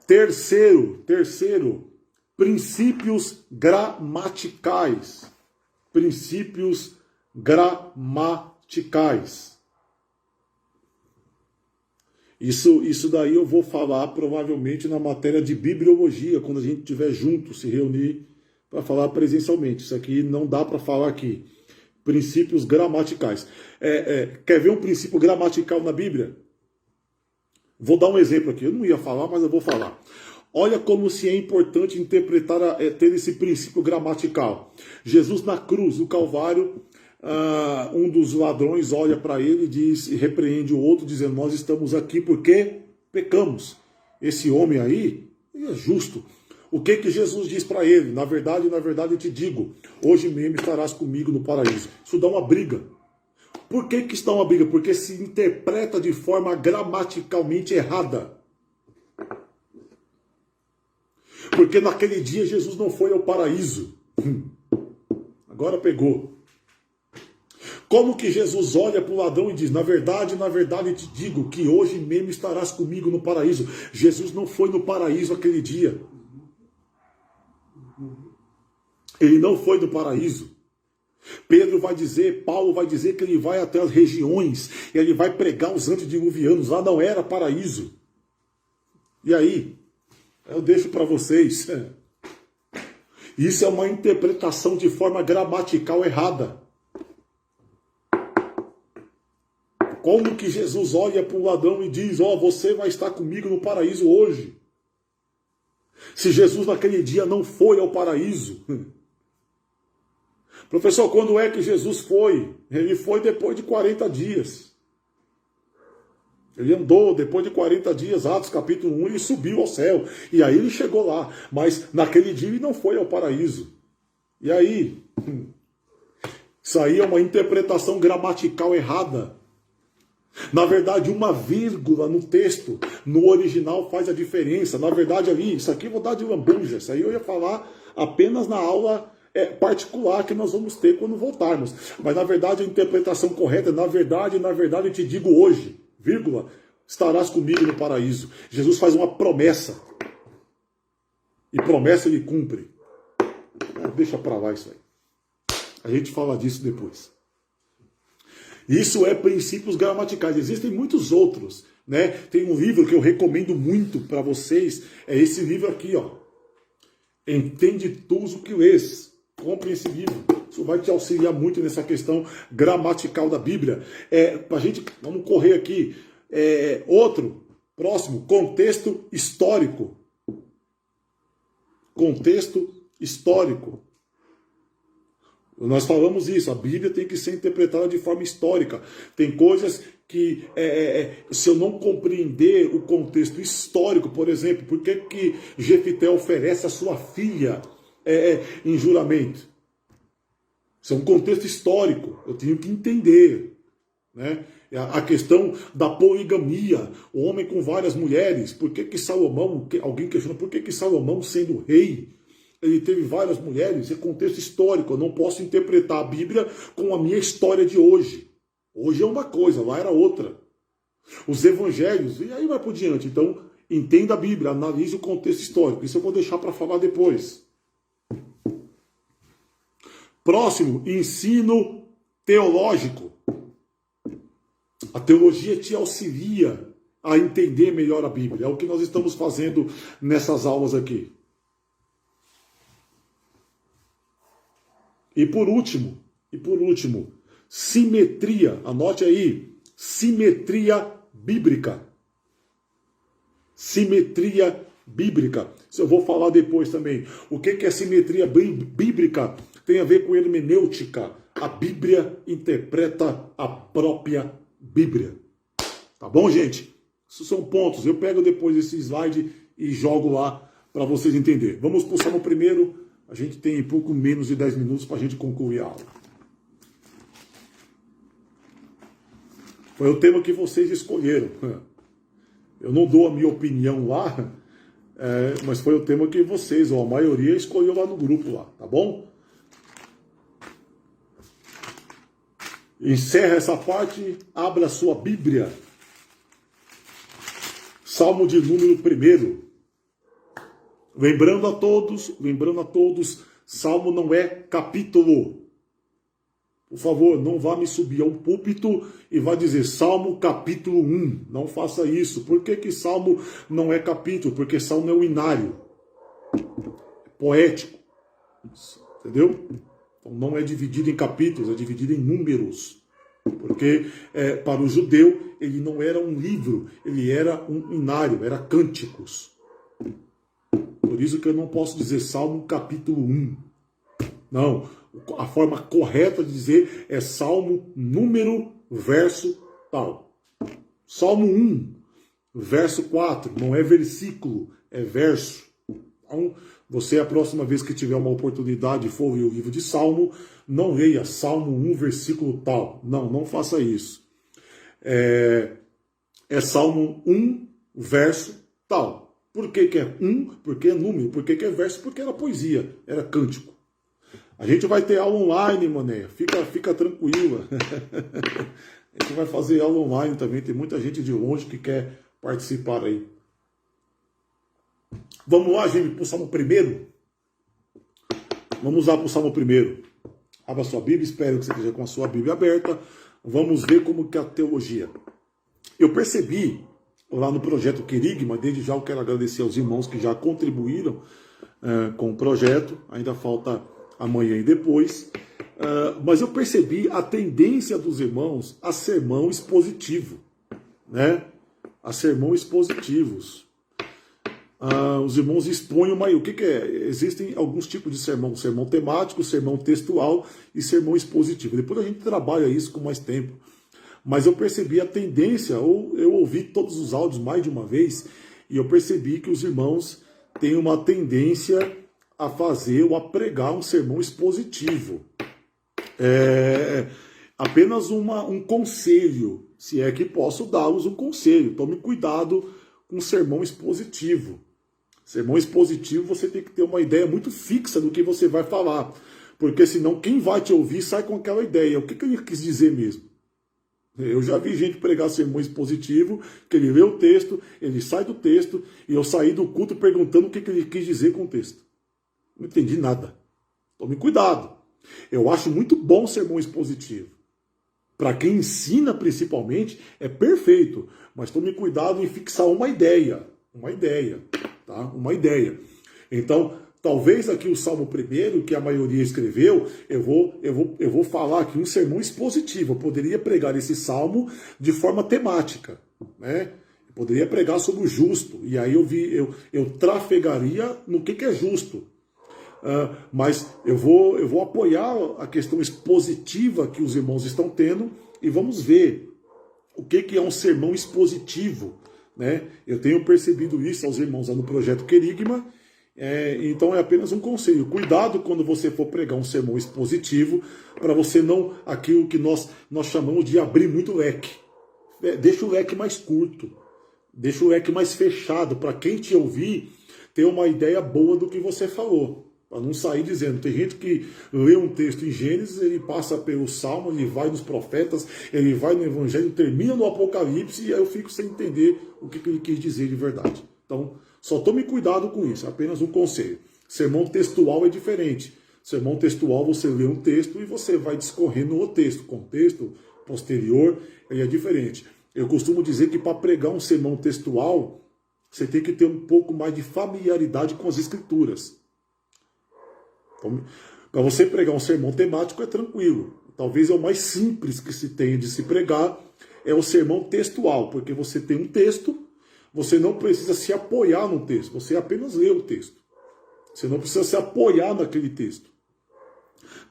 Terceiro, princípios gramaticais. Princípios gramaticais. Isso daí eu vou falar provavelmente na matéria de bibliologia, quando a gente estiver junto, se reunir para falar presencialmente. Isso aqui não dá para falar aqui. Princípios gramaticais. Quer ver um princípio gramatical na Bíblia? Vou dar um exemplo aqui. Eu não ia falar, mas eu vou falar. Olha como se é importante interpretar, ter esse princípio gramatical. Jesus na cruz, no Calvário, um dos ladrões olha para ele e repreende o outro, dizendo: nós estamos aqui porque pecamos. Esse homem aí é justo. O que que Jesus diz para ele? Na verdade, eu te digo, hoje mesmo estarás comigo no paraíso. Isso dá uma briga. Por que que está uma briga? Porque se interpreta de forma gramaticalmente errada. Porque naquele dia Jesus não foi ao paraíso. Agora pegou. Como que Jesus olha para o ladrão e diz, na verdade, eu te digo que hoje mesmo estarás comigo no paraíso. Jesus não foi no paraíso aquele dia. Ele não foi no paraíso. Pedro vai dizer, Paulo vai dizer que ele vai até as regiões, e ele vai pregar os antediluvianos, lá não era paraíso. E aí, eu deixo para vocês, isso é uma interpretação de forma gramatical errada. Como que Jesus olha para o ladrão e diz, você vai estar comigo no paraíso hoje? Se Jesus naquele dia não foi ao paraíso. Professor, quando é que Jesus foi? Ele foi depois de 40 dias. Ele andou depois de 40 dias, Atos capítulo 1, ele subiu ao céu. E aí ele chegou lá. Mas naquele dia ele não foi ao paraíso. E aí? Isso aí é uma interpretação gramatical errada. Na verdade, uma vírgula no texto, no original, faz a diferença. Na verdade, ali, isso aqui eu vou dar de lambuja. Isso aí eu ia falar apenas na aula particular que nós vamos ter quando voltarmos. Mas, na verdade, a interpretação correta é, na verdade, eu te digo hoje, vírgula, estarás comigo no paraíso. Jesus faz uma promessa. E promessa ele cumpre. Deixa pra lá isso aí. A gente fala disso depois. Isso é princípios gramaticais. Existem muitos outros, né? Tem um livro que eu recomendo muito para vocês, é esse livro aqui, ó. Entende tu o que lês. Compre esse livro. Isso vai te auxiliar muito nessa questão gramatical da Bíblia. Pra gente, vamos correr aqui. Outro, próximo, contexto histórico. Contexto histórico. Nós falamos isso, a Bíblia tem que ser interpretada de forma histórica. Tem coisas que, se eu não compreender o contexto histórico, por exemplo, por que que Jefité oferece a sua filha em juramento? Isso é um contexto histórico, eu tenho que entender, né? A questão da poligamia, o homem com várias mulheres, por que que Salomão, alguém questiona, por que que Salomão, sendo rei, ele teve várias mulheres? É contexto histórico, eu não posso interpretar a Bíblia com a minha história de hoje. Hoje é uma coisa, lá era outra. Os evangelhos, e aí vai por diante. Então, entenda a Bíblia, analise o contexto histórico. Isso eu vou deixar para falar depois. Próximo, ensino teológico. A teologia te auxilia a entender melhor a Bíblia. É o que nós estamos fazendo nessas aulas aqui. E por último, simetria. Anote aí, simetria bíblica. Simetria bíblica. Isso eu vou falar depois também. O que é simetria bíblica? Tem a ver com hermenêutica. A Bíblia interpreta a própria Bíblia. Tá bom, gente? Esses são pontos. Eu pego depois esse slide e jogo lá para vocês entenderem. Vamos pulsar no primeiro. A gente tem pouco menos de 10 minutos para a gente concluir a aula. Foi o tema que vocês escolheram. Eu não dou a minha opinião lá, mas foi o tema que vocês, ou a maioria, escolheu lá no grupo lá, tá bom? Encerra essa parte, abra a sua Bíblia. Salmo de número 1. Lembrando a todos, Salmo não é capítulo. Por favor, não vá me subir a um púlpito e vá dizer Salmo capítulo 1. Não faça isso. Por que que Salmo não é capítulo? Porque Salmo é um inário. É poético. Entendeu? Então não é dividido em capítulos, é dividido em números. Porque para o judeu ele não era um livro, ele era um inário, era cânticos. Por isso que eu não posso dizer Salmo capítulo 1. Não, a forma correta de dizer é Salmo número, verso tal. Salmo 1, verso 4, não é versículo, é verso. Então, Você, a próxima vez que tiver uma oportunidade e for ler o livro de Salmo, não leia Salmo 1, versículo tal. Não, não faça isso. É Salmo 1, verso tal. Por que que é 1? Porque é número. Por que que é verso? Porque era poesia, era cântico. A gente vai ter aula online, mané. Fica tranquila. A gente vai fazer aula online também. Tem muita gente de longe que quer participar aí. Vamos lá, gente, para o Salmo 1. Vamos lá para o Salmo 1. Abra sua Bíblia, espero que você esteja com a sua Bíblia aberta. Vamos ver como que é a teologia. Eu percebi lá no projeto Querigma, desde já eu quero agradecer aos irmãos que já contribuíram com o projeto. Ainda falta amanhã e depois. Mas eu percebi a tendência dos irmãos a sermão expositivo, né? A sermão expositivos. Os irmãos expõem o que é? Existem alguns tipos de sermão: sermão temático, sermão textual e sermão expositivo. Depois a gente trabalha isso com mais tempo. Mas eu percebi a tendência, eu ouvi todos os áudios mais de uma vez, e eu percebi que os irmãos têm uma tendência a fazer ou a pregar um sermão expositivo. Apenas um conselho, se é que posso dar-vos um conselho. Tome cuidado com sermão expositivo. Sermão expositivo, você tem que ter uma ideia muito fixa do que você vai falar, porque senão quem vai te ouvir sai com aquela ideia. O que ele quis dizer mesmo? Eu já vi gente pregar sermão expositivo, que ele lê o texto, ele sai do texto, e eu saí do culto perguntando o que ele quis dizer com o texto. Não entendi nada. Tome cuidado. Eu acho muito bom sermão expositivo. Para quem ensina, principalmente, é perfeito. Mas tome cuidado em fixar uma ideia. Uma ideia. Tá? Uma ideia. Então, talvez aqui o Salmo 1, que a maioria escreveu, eu vou falar aqui um sermão expositivo. Eu poderia pregar esse salmo de forma temática, né? Eu poderia pregar sobre o justo. E aí eu trafegaria no que é justo. Mas eu vou apoiar a questão expositiva que os irmãos estão tendo e vamos ver o que é um sermão expositivo, né? Eu tenho percebido isso aos irmãos lá no projeto Querigma, então é apenas um conselho. Cuidado quando você for pregar um sermão expositivo, para você não, aquilo que nós chamamos de abrir muito leque. Deixa o leque mais curto, deixa o leque mais fechado, para quem te ouvir ter uma ideia boa do que você falou. Para não sair dizendo, tem gente que lê um texto em Gênesis, ele passa pelo Salmo, ele vai nos profetas, ele vai no Evangelho, termina no Apocalipse, e aí eu fico sem entender o que ele quis dizer de verdade. Então, só tome cuidado com isso, é apenas um conselho. Sermão textual é diferente. Sermão textual, você lê um texto e você vai discorrendo o texto. Contexto posterior, ele é diferente. Eu costumo dizer que para pregar um sermão textual, você tem que ter um pouco mais de familiaridade com as Escrituras. Para você pregar um sermão temático é tranquilo. Talvez é o mais simples que se tem de se pregar, é o sermão textual, porque você tem um texto, você não precisa se apoiar no texto, você apenas lê o texto. Você não precisa se apoiar naquele texto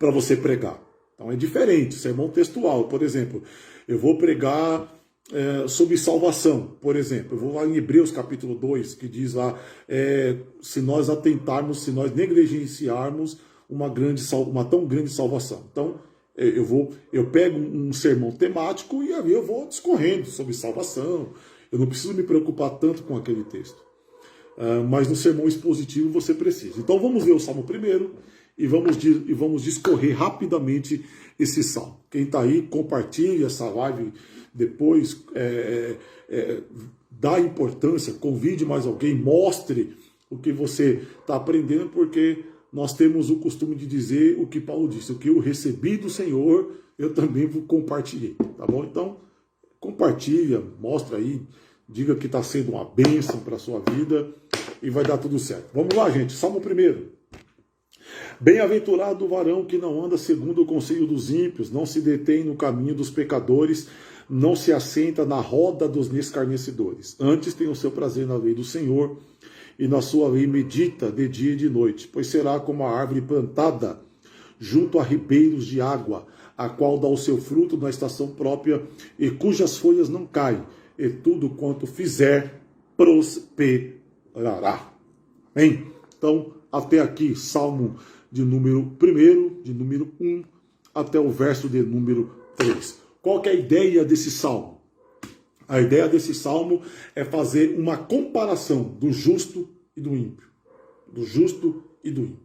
para você pregar. Então é diferente, sermão textual. Por exemplo, eu vou pregar sobre salvação, por exemplo. Eu vou lá em Hebreus capítulo 2, que diz lá, se nós atentarmos, se nós negligenciarmos uma tão grande salvação. Então, eu pego um sermão temático e ali eu vou discorrendo sobre salvação. Eu não preciso me preocupar tanto com aquele texto. Mas no sermão expositivo você precisa. Então vamos ver o Salmo 1 e vamos discorrer rapidamente esse salmo. Quem está aí, compartilhe essa live depois, dá importância, convide mais alguém, mostre o que você está aprendendo, porque nós temos o costume de dizer o que Paulo disse: o que eu recebi do Senhor, eu também vou compartilhar, tá bom? Então, compartilha, mostra aí, diga que está sendo uma bênção para a sua vida e vai dar tudo certo. Vamos lá, gente, Salmo 1. Bem-aventurado o varão que não anda segundo o conselho dos ímpios, não se detém no caminho dos pecadores, não se assenta na roda dos escarnecedores. Antes tem o seu prazer na lei do Senhor, e na sua lei medita de dia e de noite, pois será como a árvore plantada junto a ribeiros de água, a qual dá o seu fruto na estação própria, e cujas folhas não caem, e tudo quanto fizer prosperará. Bem, então, até aqui, Salmo de número 1, de número 1, até o verso de número 3. Qual que é a ideia desse salmo? A ideia desse salmo é fazer uma comparação do justo e do ímpio. Do justo e do ímpio.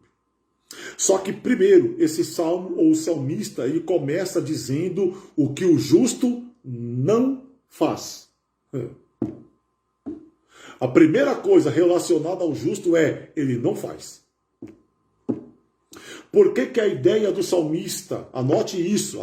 Só que primeiro, esse salmo, ou o salmista, ele começa dizendo o que o justo não faz. A primeira coisa relacionada ao justo é, ele não faz. Por que que a ideia do salmista, anote isso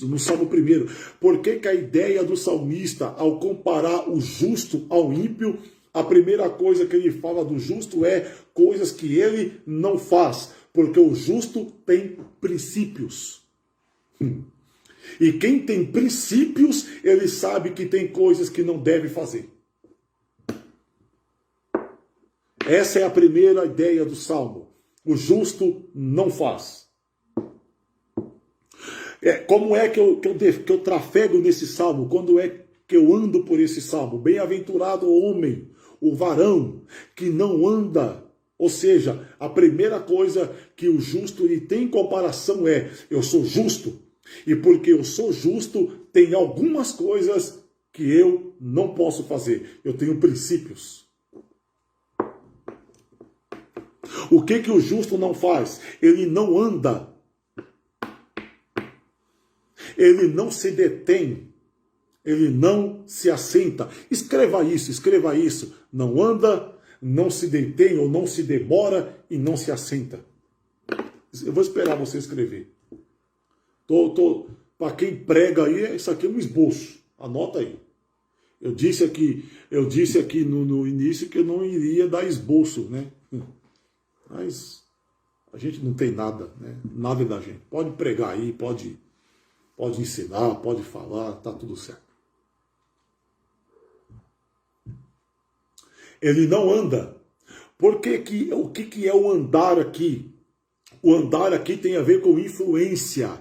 no Salmo 1, por que que a ideia do salmista, ao comparar o justo ao ímpio, a primeira coisa que ele fala do justo é coisas que ele não faz, porque o justo tem princípios. E quem tem princípios, ele sabe que tem coisas que não deve fazer. Essa é a primeira ideia do Salmo. O justo não faz. Como é que eu trafego nesse Salmo? Quando é que eu ando por esse Salmo? Bem-aventurado o homem, o varão, que não anda. Ou seja, a primeira coisa que o justo ele tem em comparação é, eu sou justo. E porque eu sou justo, tem algumas coisas que eu não posso fazer. Eu tenho princípios. O que o justo não faz? Ele não anda. Ele não se detém. Ele não se assenta. Escreva isso. Não anda, não se detém ou não se demora e não se assenta. Eu vou esperar você escrever. Para quem prega aí, isso aqui é um esboço. Anota aí. Eu disse aqui no início que eu não iria dar esboço, né? Mas a gente não tem nada, né? Nada da gente. Pode pregar aí, pode ensinar, pode falar, tá tudo certo. Ele não anda. O que é o andar aqui? O andar aqui tem a ver com influência.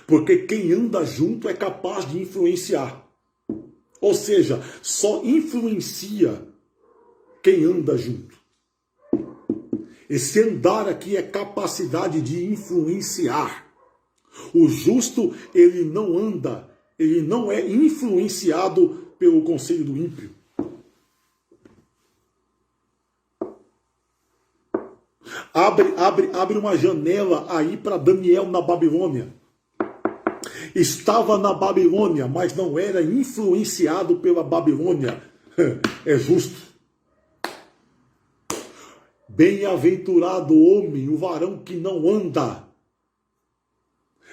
Porque quem anda junto é capaz de influenciar. Ou seja, só influencia quem anda junto. Esse andar aqui é capacidade de influenciar. O justo, ele não anda, ele não é influenciado pelo conselho do ímpio. Abre uma janela aí para Daniel na Babilônia. Estava na Babilônia, mas não era influenciado pela Babilônia. É justo. Bem-aventurado o homem, o varão que não anda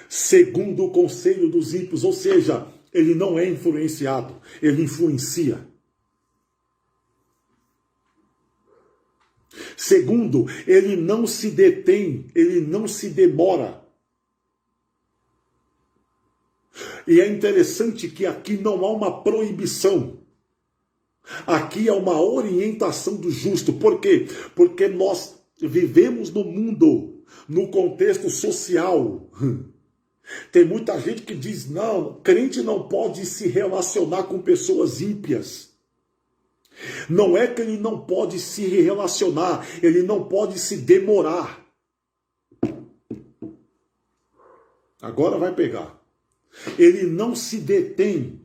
segundo o conselho dos ímpios, ou seja, ele não é influenciado, ele influencia. Segundo, ele não se detém, ele não se demora. E é interessante que aqui não há uma proibição. Aqui é uma orientação do justo. Por quê? Porque nós vivemos no mundo, no contexto social. Tem muita gente que diz, não, crente não pode se relacionar com pessoas ímpias. Não é que ele não pode se relacionar, ele não pode se demorar. Agora vai pegar. Ele não se detém.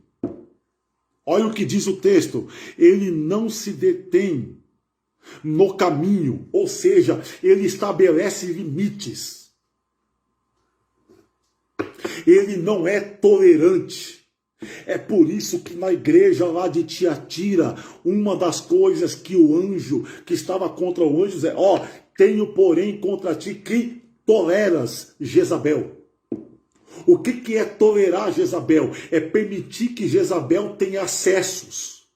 Olha o que diz o texto. Ele não se detém no caminho, ou seja, ele estabelece limites. Ele não é tolerante. É por isso que na igreja lá de Tiatira, uma das coisas que o anjo, que estava contra o anjo, é, tenho porém contra ti que toleras Jezabel. O que é tolerar Jezabel? É permitir que Jezabel tenha acessos.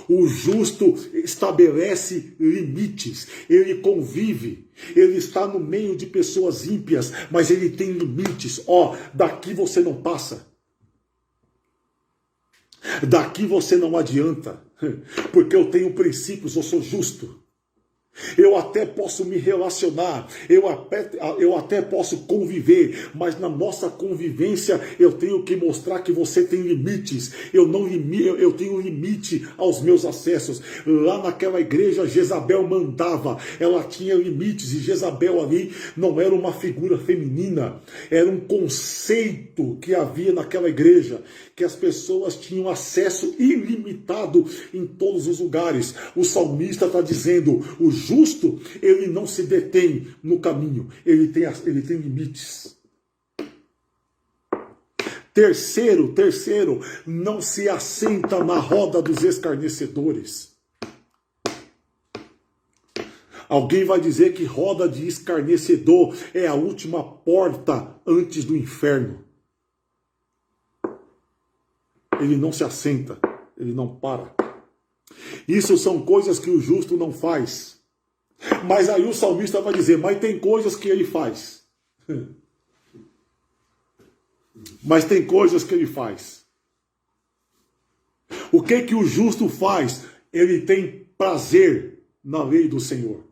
O justo estabelece limites, ele convive, ele está no meio de pessoas ímpias, mas ele tem limites. Daqui você não passa. Daqui você não adianta, porque eu tenho princípios, eu sou justo. Eu até posso me relacionar, eu até posso conviver, mas na nossa convivência eu tenho que mostrar que você tem limites. Eu tenho limite aos meus acessos. Lá naquela igreja, Jezabel mandava, ela tinha limites, e Jezabel ali não era uma figura feminina, era um conceito que havia naquela igreja, que as pessoas tinham acesso ilimitado em todos os lugares. O salmista está dizendo: o justo, ele não se detém no caminho, ele tem limites. Terceiro, não se assenta na roda dos escarnecedores. Alguém vai dizer que roda de escarnecedor é a última porta antes do inferno. Ele não se assenta, ele não para. Isso são coisas que o justo não faz. Mas aí o salmista vai dizer: mas tem coisas que ele faz. Mas tem coisas que ele faz. O que o justo faz? Ele tem prazer na lei do Senhor.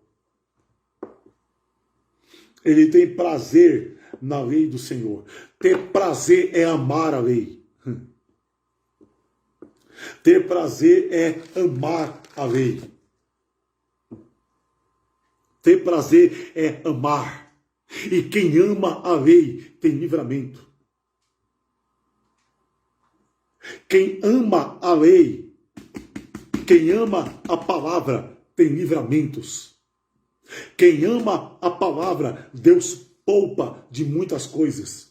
Ele tem prazer na lei do Senhor. Ter prazer é amar a lei. Ter prazer é amar a lei. Ter prazer é amar. E quem ama a lei tem livramento. Quem ama a lei, quem ama a palavra, tem livramentos. Quem ama a palavra, Deus poupa de muitas coisas.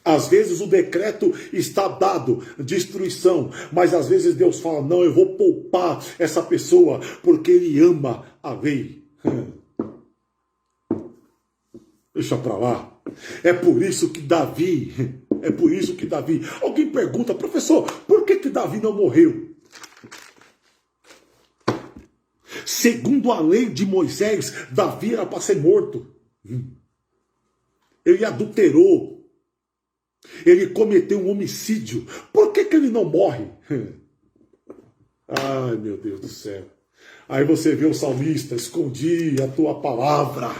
Às vezes o decreto está dado, destruição, mas às vezes Deus fala: não, eu vou poupar essa pessoa, porque ele ama a lei. Deixa pra lá. É por isso que Davi, alguém pergunta: professor, por que Davi não morreu? Segundo a lei de Moisés, Davi era para ser morto. Ele adulterou. Ele cometeu um homicídio. Por que ele não morre? Ai, meu Deus do céu. Aí você vê o salmista: escondi a tua palavra.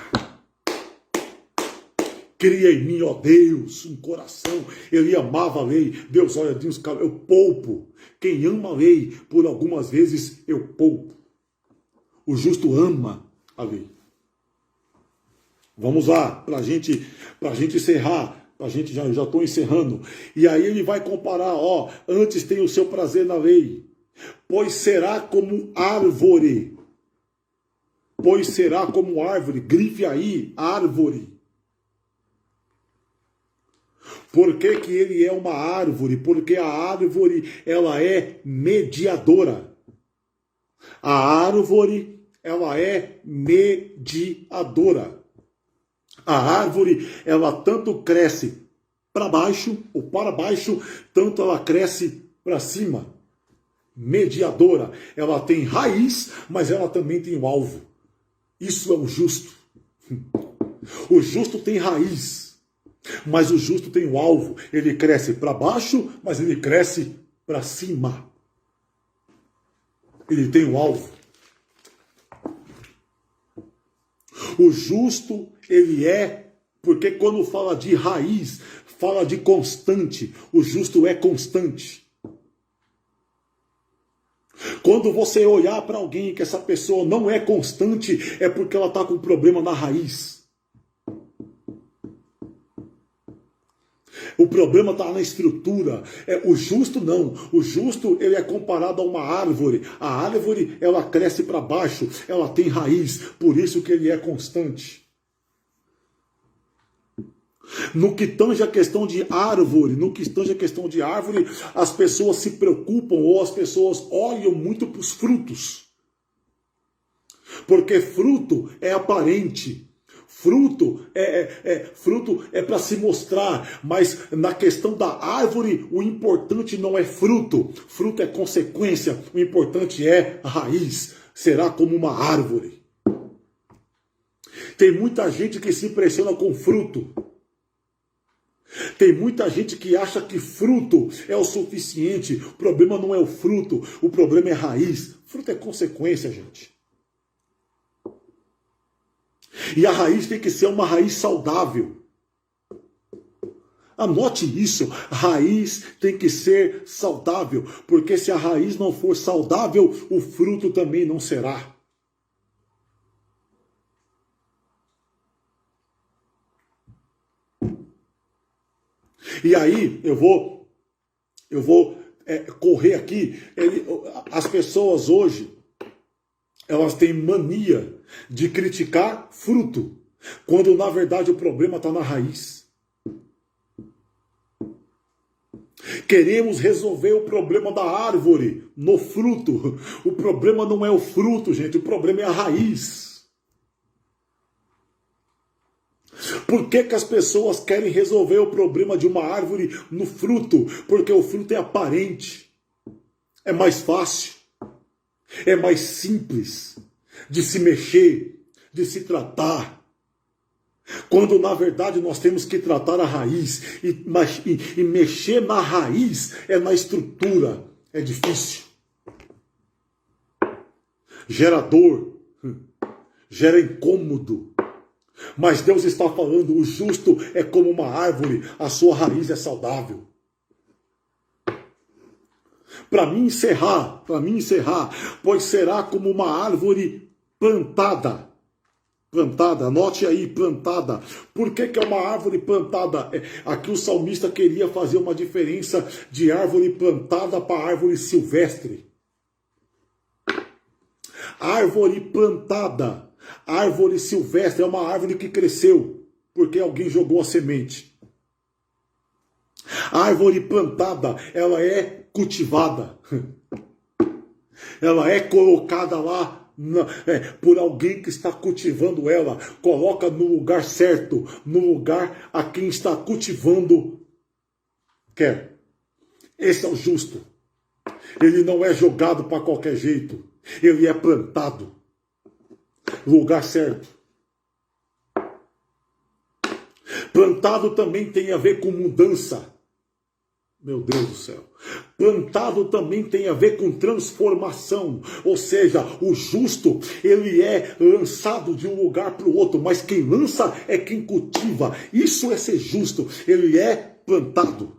Cria em mim, ó Deus, um coração. Ele amava a lei. Deus, olha, Deus, eu poupo. Quem ama a lei, por algumas vezes eu poupo. O justo ama a lei. Vamos lá, para a gente encerrar. Já estou encerrando. E aí ele vai comparar: ó, antes tem o seu prazer na lei, pois será como árvore. Pois será como árvore. Grife aí, árvore. Por que ele é uma árvore? Porque a árvore, ela é mediadora. A árvore, ela é mediadora. A árvore, ela tanto cresce para baixo ou para baixo, tanto ela cresce para cima. Mediadora. Ela tem raiz, mas ela também tem um alvo. Isso é o justo. O justo tem raiz, mas o justo tem um alvo. Ele cresce para baixo, mas ele cresce para cima. Ele tem um alvo. O justo, ele é, porque quando fala de raiz, fala de constante. O justo é constante. Quando você olhar para alguém que essa pessoa não é constante, é porque ela está com problema na raiz. O problema está na estrutura. O justo não. O justo, ele é comparado a uma árvore. A árvore, ela cresce para baixo, ela tem raiz, por isso que ele é constante. No que tange a questão de árvore, as pessoas se preocupam ou as pessoas olham muito para os frutos. Porque fruto é aparente. Fruto é para se mostrar, mas na questão da árvore, o importante não é fruto. Fruto é consequência, o importante é a raiz. Será como uma árvore. Tem muita gente que se impressiona com fruto. Tem muita gente que acha que fruto é o suficiente. O problema não é o fruto, o problema é a raiz. Fruto é consequência, gente. E a raiz tem que ser uma raiz saudável. Anote isso, raiz tem que ser saudável, porque se a raiz não for saudável, o fruto também não será. E aí, eu vou correr aqui. As pessoas hoje, elas têm mania de criticar fruto, quando na verdade o problema está na raiz. Queremos resolver o problema da árvore no fruto. O problema não é o fruto, gente, o problema é a raiz. Por que as pessoas querem resolver o problema de uma árvore no fruto? Porque o fruto é aparente, é mais fácil, é mais simples de se mexer, de se tratar. Quando na verdade nós temos que tratar a raiz e mexer na raiz é na estrutura, é difícil. Gera dor, gera incômodo. Mas Deus está falando, o justo é como uma árvore, a sua raiz é saudável. Para mim encerrar, pois será como uma árvore plantada. Plantada, anote aí, plantada. Por que é uma árvore plantada? Aqui o salmista queria fazer uma diferença de árvore plantada para árvore silvestre. Árvore plantada, árvore silvestre é uma árvore que cresceu, porque alguém jogou a semente. A árvore plantada, ela é cultivada. Ela é colocada lá por alguém que está cultivando ela, coloca no lugar certo, no lugar a quem está cultivando quer. Esse é o justo. Ele não é jogado para qualquer jeito, ele é plantado no lugar certo. Plantado também tem a ver com mudança. Meu Deus do céu. Plantado também tem a ver com transformação. Ou seja, o justo, ele é lançado de um lugar para o outro. Mas quem lança é quem cultiva. Isso é ser justo. Ele é plantado.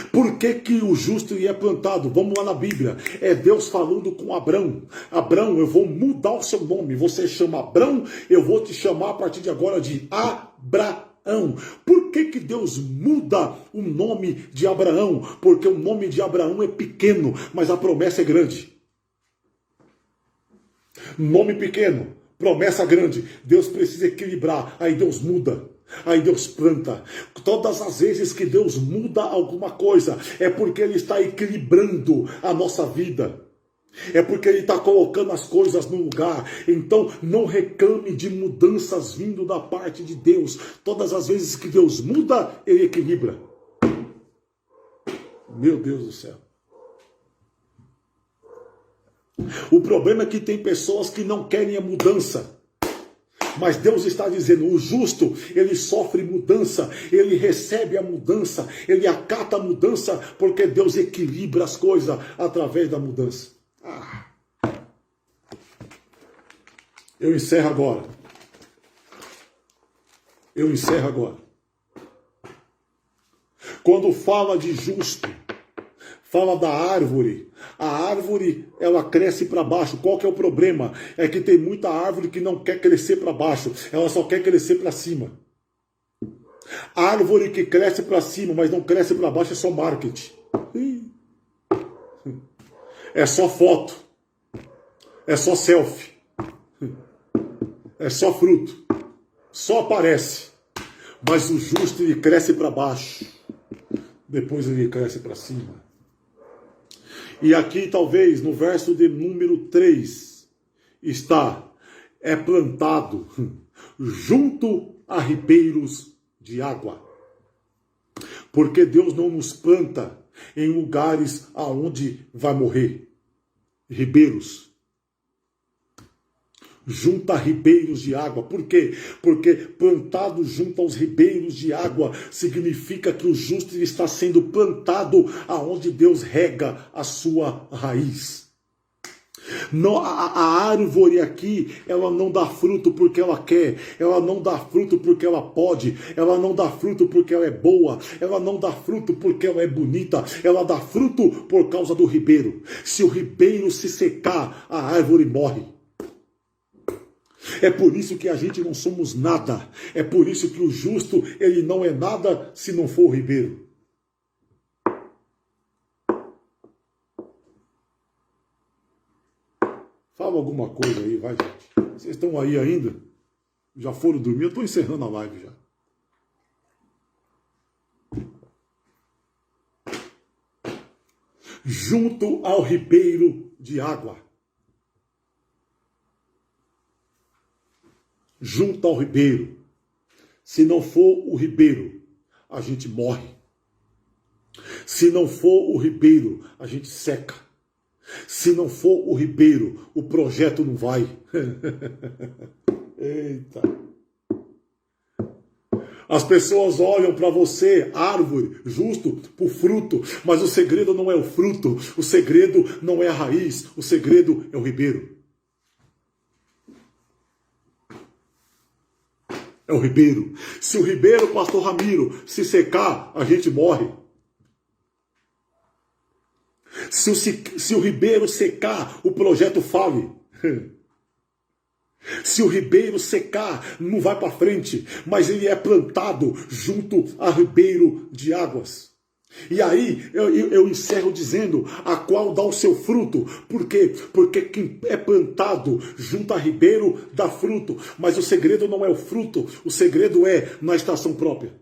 Por que o justo é plantado? Vamos lá na Bíblia. É Deus falando com Abrão. Abrão, eu vou mudar o seu nome. Você chama Abrão, eu vou te chamar a partir de agora de Abraão. Por que Deus muda o nome de Abraão? Porque o nome de Abraão é pequeno, mas a promessa é grande. Nome pequeno, promessa grande. Deus precisa equilibrar, aí Deus muda. Aí Deus planta. Todas as vezes que Deus muda alguma coisa, é porque Ele está equilibrando a nossa vida. É porque Ele está colocando as coisas no lugar. Então não reclame de mudanças vindo da parte de Deus. Todas as vezes que Deus muda, Ele equilibra. Meu Deus do céu. O problema é que tem pessoas que não querem a mudança. Mas Deus está dizendo, o justo, ele sofre mudança, ele recebe a mudança, ele acata a mudança, porque Deus equilibra as coisas através da mudança. Eu encerro agora. Quando fala de justo, fala da árvore. A árvore, ela cresce para baixo. Qual que é o problema? É que tem muita árvore que não quer crescer para baixo. Ela só quer crescer para cima. Árvore que cresce para cima, mas não cresce para baixo, é só marketing. É só foto. É só selfie. É só fruto. Só aparece. Mas o justo, ele cresce para baixo. Depois ele cresce para cima. E aqui talvez no verso de número 3 está, é plantado junto a ribeiros de água. Porque Deus não nos planta em lugares aonde vai morrer. Ribeiros. Junto a ribeiros de água. Por quê? Porque plantado junto aos ribeiros de água significa que o justo está sendo plantado aonde Deus rega a sua raiz. Não, a árvore aqui, ela não dá fruto porque ela quer, ela não dá fruto porque ela pode, ela não dá fruto porque ela é boa, ela não dá fruto porque ela é bonita, ela dá fruto por causa do ribeiro. Se o ribeiro se secar, a árvore morre. É por isso que a gente não somos nada. É por isso que o justo, ele não é nada se não for o ribeiro. Fala alguma coisa aí, vai, gente. Vocês estão aí ainda? Já foram dormir? Eu estou encerrando a live já. Junto ao ribeiro de água. Junto ao ribeiro. Se não for o ribeiro, a gente morre. Se não for o ribeiro, a gente seca. Se não for o ribeiro, o projeto não vai. Eita. As pessoas olham para você, árvore, justo, por fruto, mas o segredo não é o fruto, o segredo não é a raiz, o segredo é o ribeiro. É o ribeiro. Se o ribeiro, pastor Ramiro, se secar, a gente morre. Se o ribeiro secar, o projeto fale. Se o ribeiro secar, não vai para frente, mas ele é plantado junto ao ribeiro de águas. E aí eu encerro dizendo: a qual dá o seu fruto, porque quem é plantado junto a ribeiro dá fruto, mas o segredo não é o fruto, o segredo é na estação própria.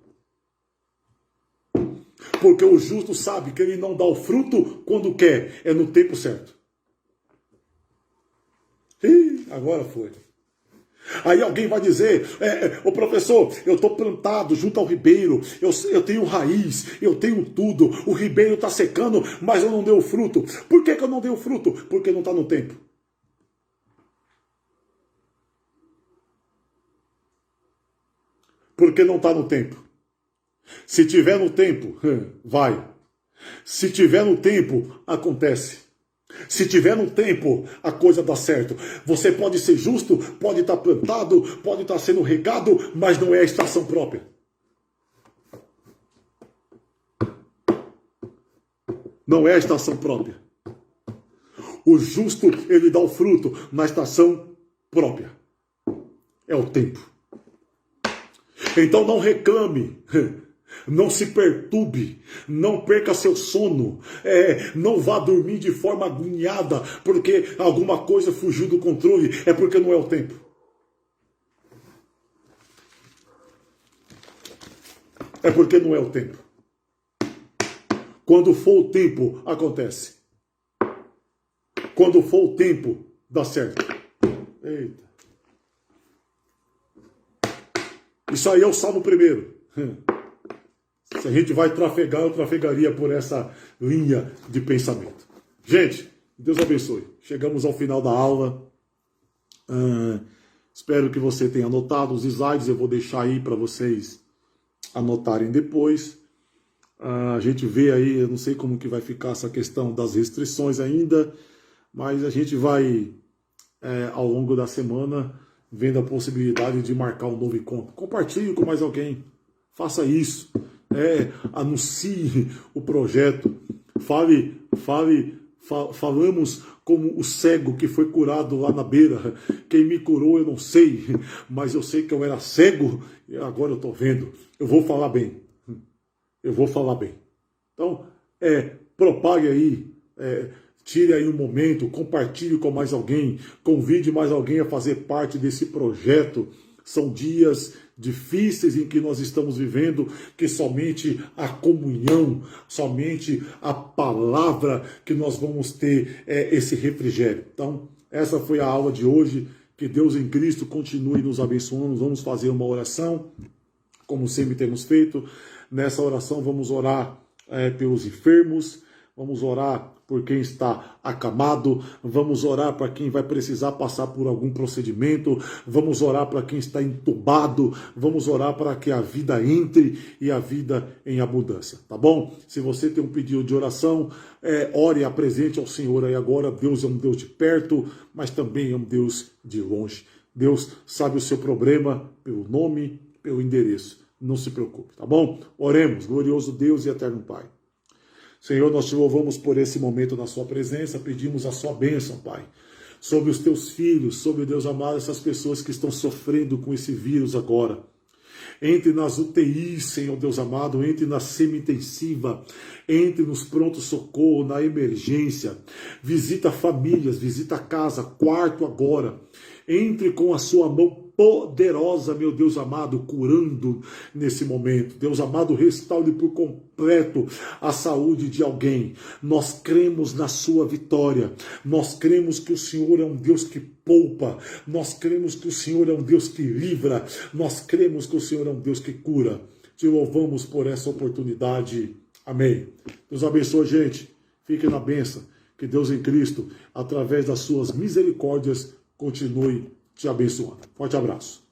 Porque o justo sabe que ele não dá o fruto quando quer, é no tempo certo. Ih, agora foi. Aí alguém vai dizer: ô professor, eu estou plantado junto ao ribeiro, eu tenho raiz, eu tenho tudo, o ribeiro está secando, mas eu não dei o fruto. Por que eu não dei o fruto? Porque não está no tempo. Porque não está no tempo. Se tiver no tempo, vai. Se tiver no tempo, acontece. Se tiver no tempo, a coisa dá certo. Você pode ser justo, pode estar plantado, pode estar sendo regado, mas não é a estação própria. Não é a estação própria. O justo, ele dá o fruto na estação própria. É o tempo. Então não reclame. Não se perturbe, não perca seu sono, não vá dormir de forma agoniada porque alguma coisa fugiu do controle, é porque não é o tempo. É porque não é o tempo. Quando for o tempo, acontece. Quando for o tempo, dá certo. Eita. Isso aí é o Salmo 1. Se a gente vai trafegar, eu trafegaria por essa linha de pensamento. Gente, Deus abençoe. Chegamos ao final da aula. Espero que você tenha anotado os slides. Eu vou deixar aí para vocês anotarem depois. A gente vê aí, eu não sei como que vai ficar essa questão das restrições ainda, mas a gente vai, ao longo da semana, vendo a possibilidade de marcar um novo encontro. Compartilhe com mais alguém. Faça isso. Anuncie o projeto, falamos como o cego que foi curado lá na beira. Quem me curou eu não sei, mas eu sei que eu era cego e agora eu estou vendo. Eu vou falar bem. Então, propague aí, tire aí um momento, compartilhe com mais alguém, convide mais alguém a fazer parte desse projeto. São dias difíceis em que nós estamos vivendo, que somente a comunhão, somente a palavra que nós vamos ter esse refrigério. Então, essa foi a aula de hoje. Que Deus em Cristo continue nos abençoando. Vamos fazer uma oração, como sempre temos feito. Nessa oração vamos orar pelos enfermos, vamos orar por quem está acamado, vamos orar para quem vai precisar passar por algum procedimento, vamos orar para quem está entubado, vamos orar para que a vida entre e a vida em abundância, tá bom? Se você tem um pedido de oração, ore, apresente ao Senhor aí agora. Deus é um Deus de perto, mas também é um Deus de longe. Deus sabe o seu problema pelo nome, pelo endereço. Não se preocupe, tá bom? Oremos, glorioso Deus e eterno Pai. Senhor, nós te louvamos por esse momento na sua presença, pedimos a sua bênção, Pai, sobre os teus filhos, sobre, Deus amado, essas pessoas que estão sofrendo com esse vírus agora. Entre nas UTIs, Senhor Deus amado, entre na semi-intensiva, entre nos pronto-socorro, na emergência. Visita famílias, visita a casa, quarto agora. Entre com a sua mão poderosa, meu Deus amado, curando nesse momento. Deus amado, restaure por completo a saúde de alguém. Nós cremos na sua vitória. Nós cremos que o Senhor é um Deus que poupa. Nós cremos que o Senhor é um Deus que livra. Nós cremos que o Senhor é um Deus que cura. Te louvamos por essa oportunidade. Amém. Deus abençoe, gente. Fique na bênção. Que Deus em Cristo, através das suas misericórdias, continue te abençoando. Forte abraço.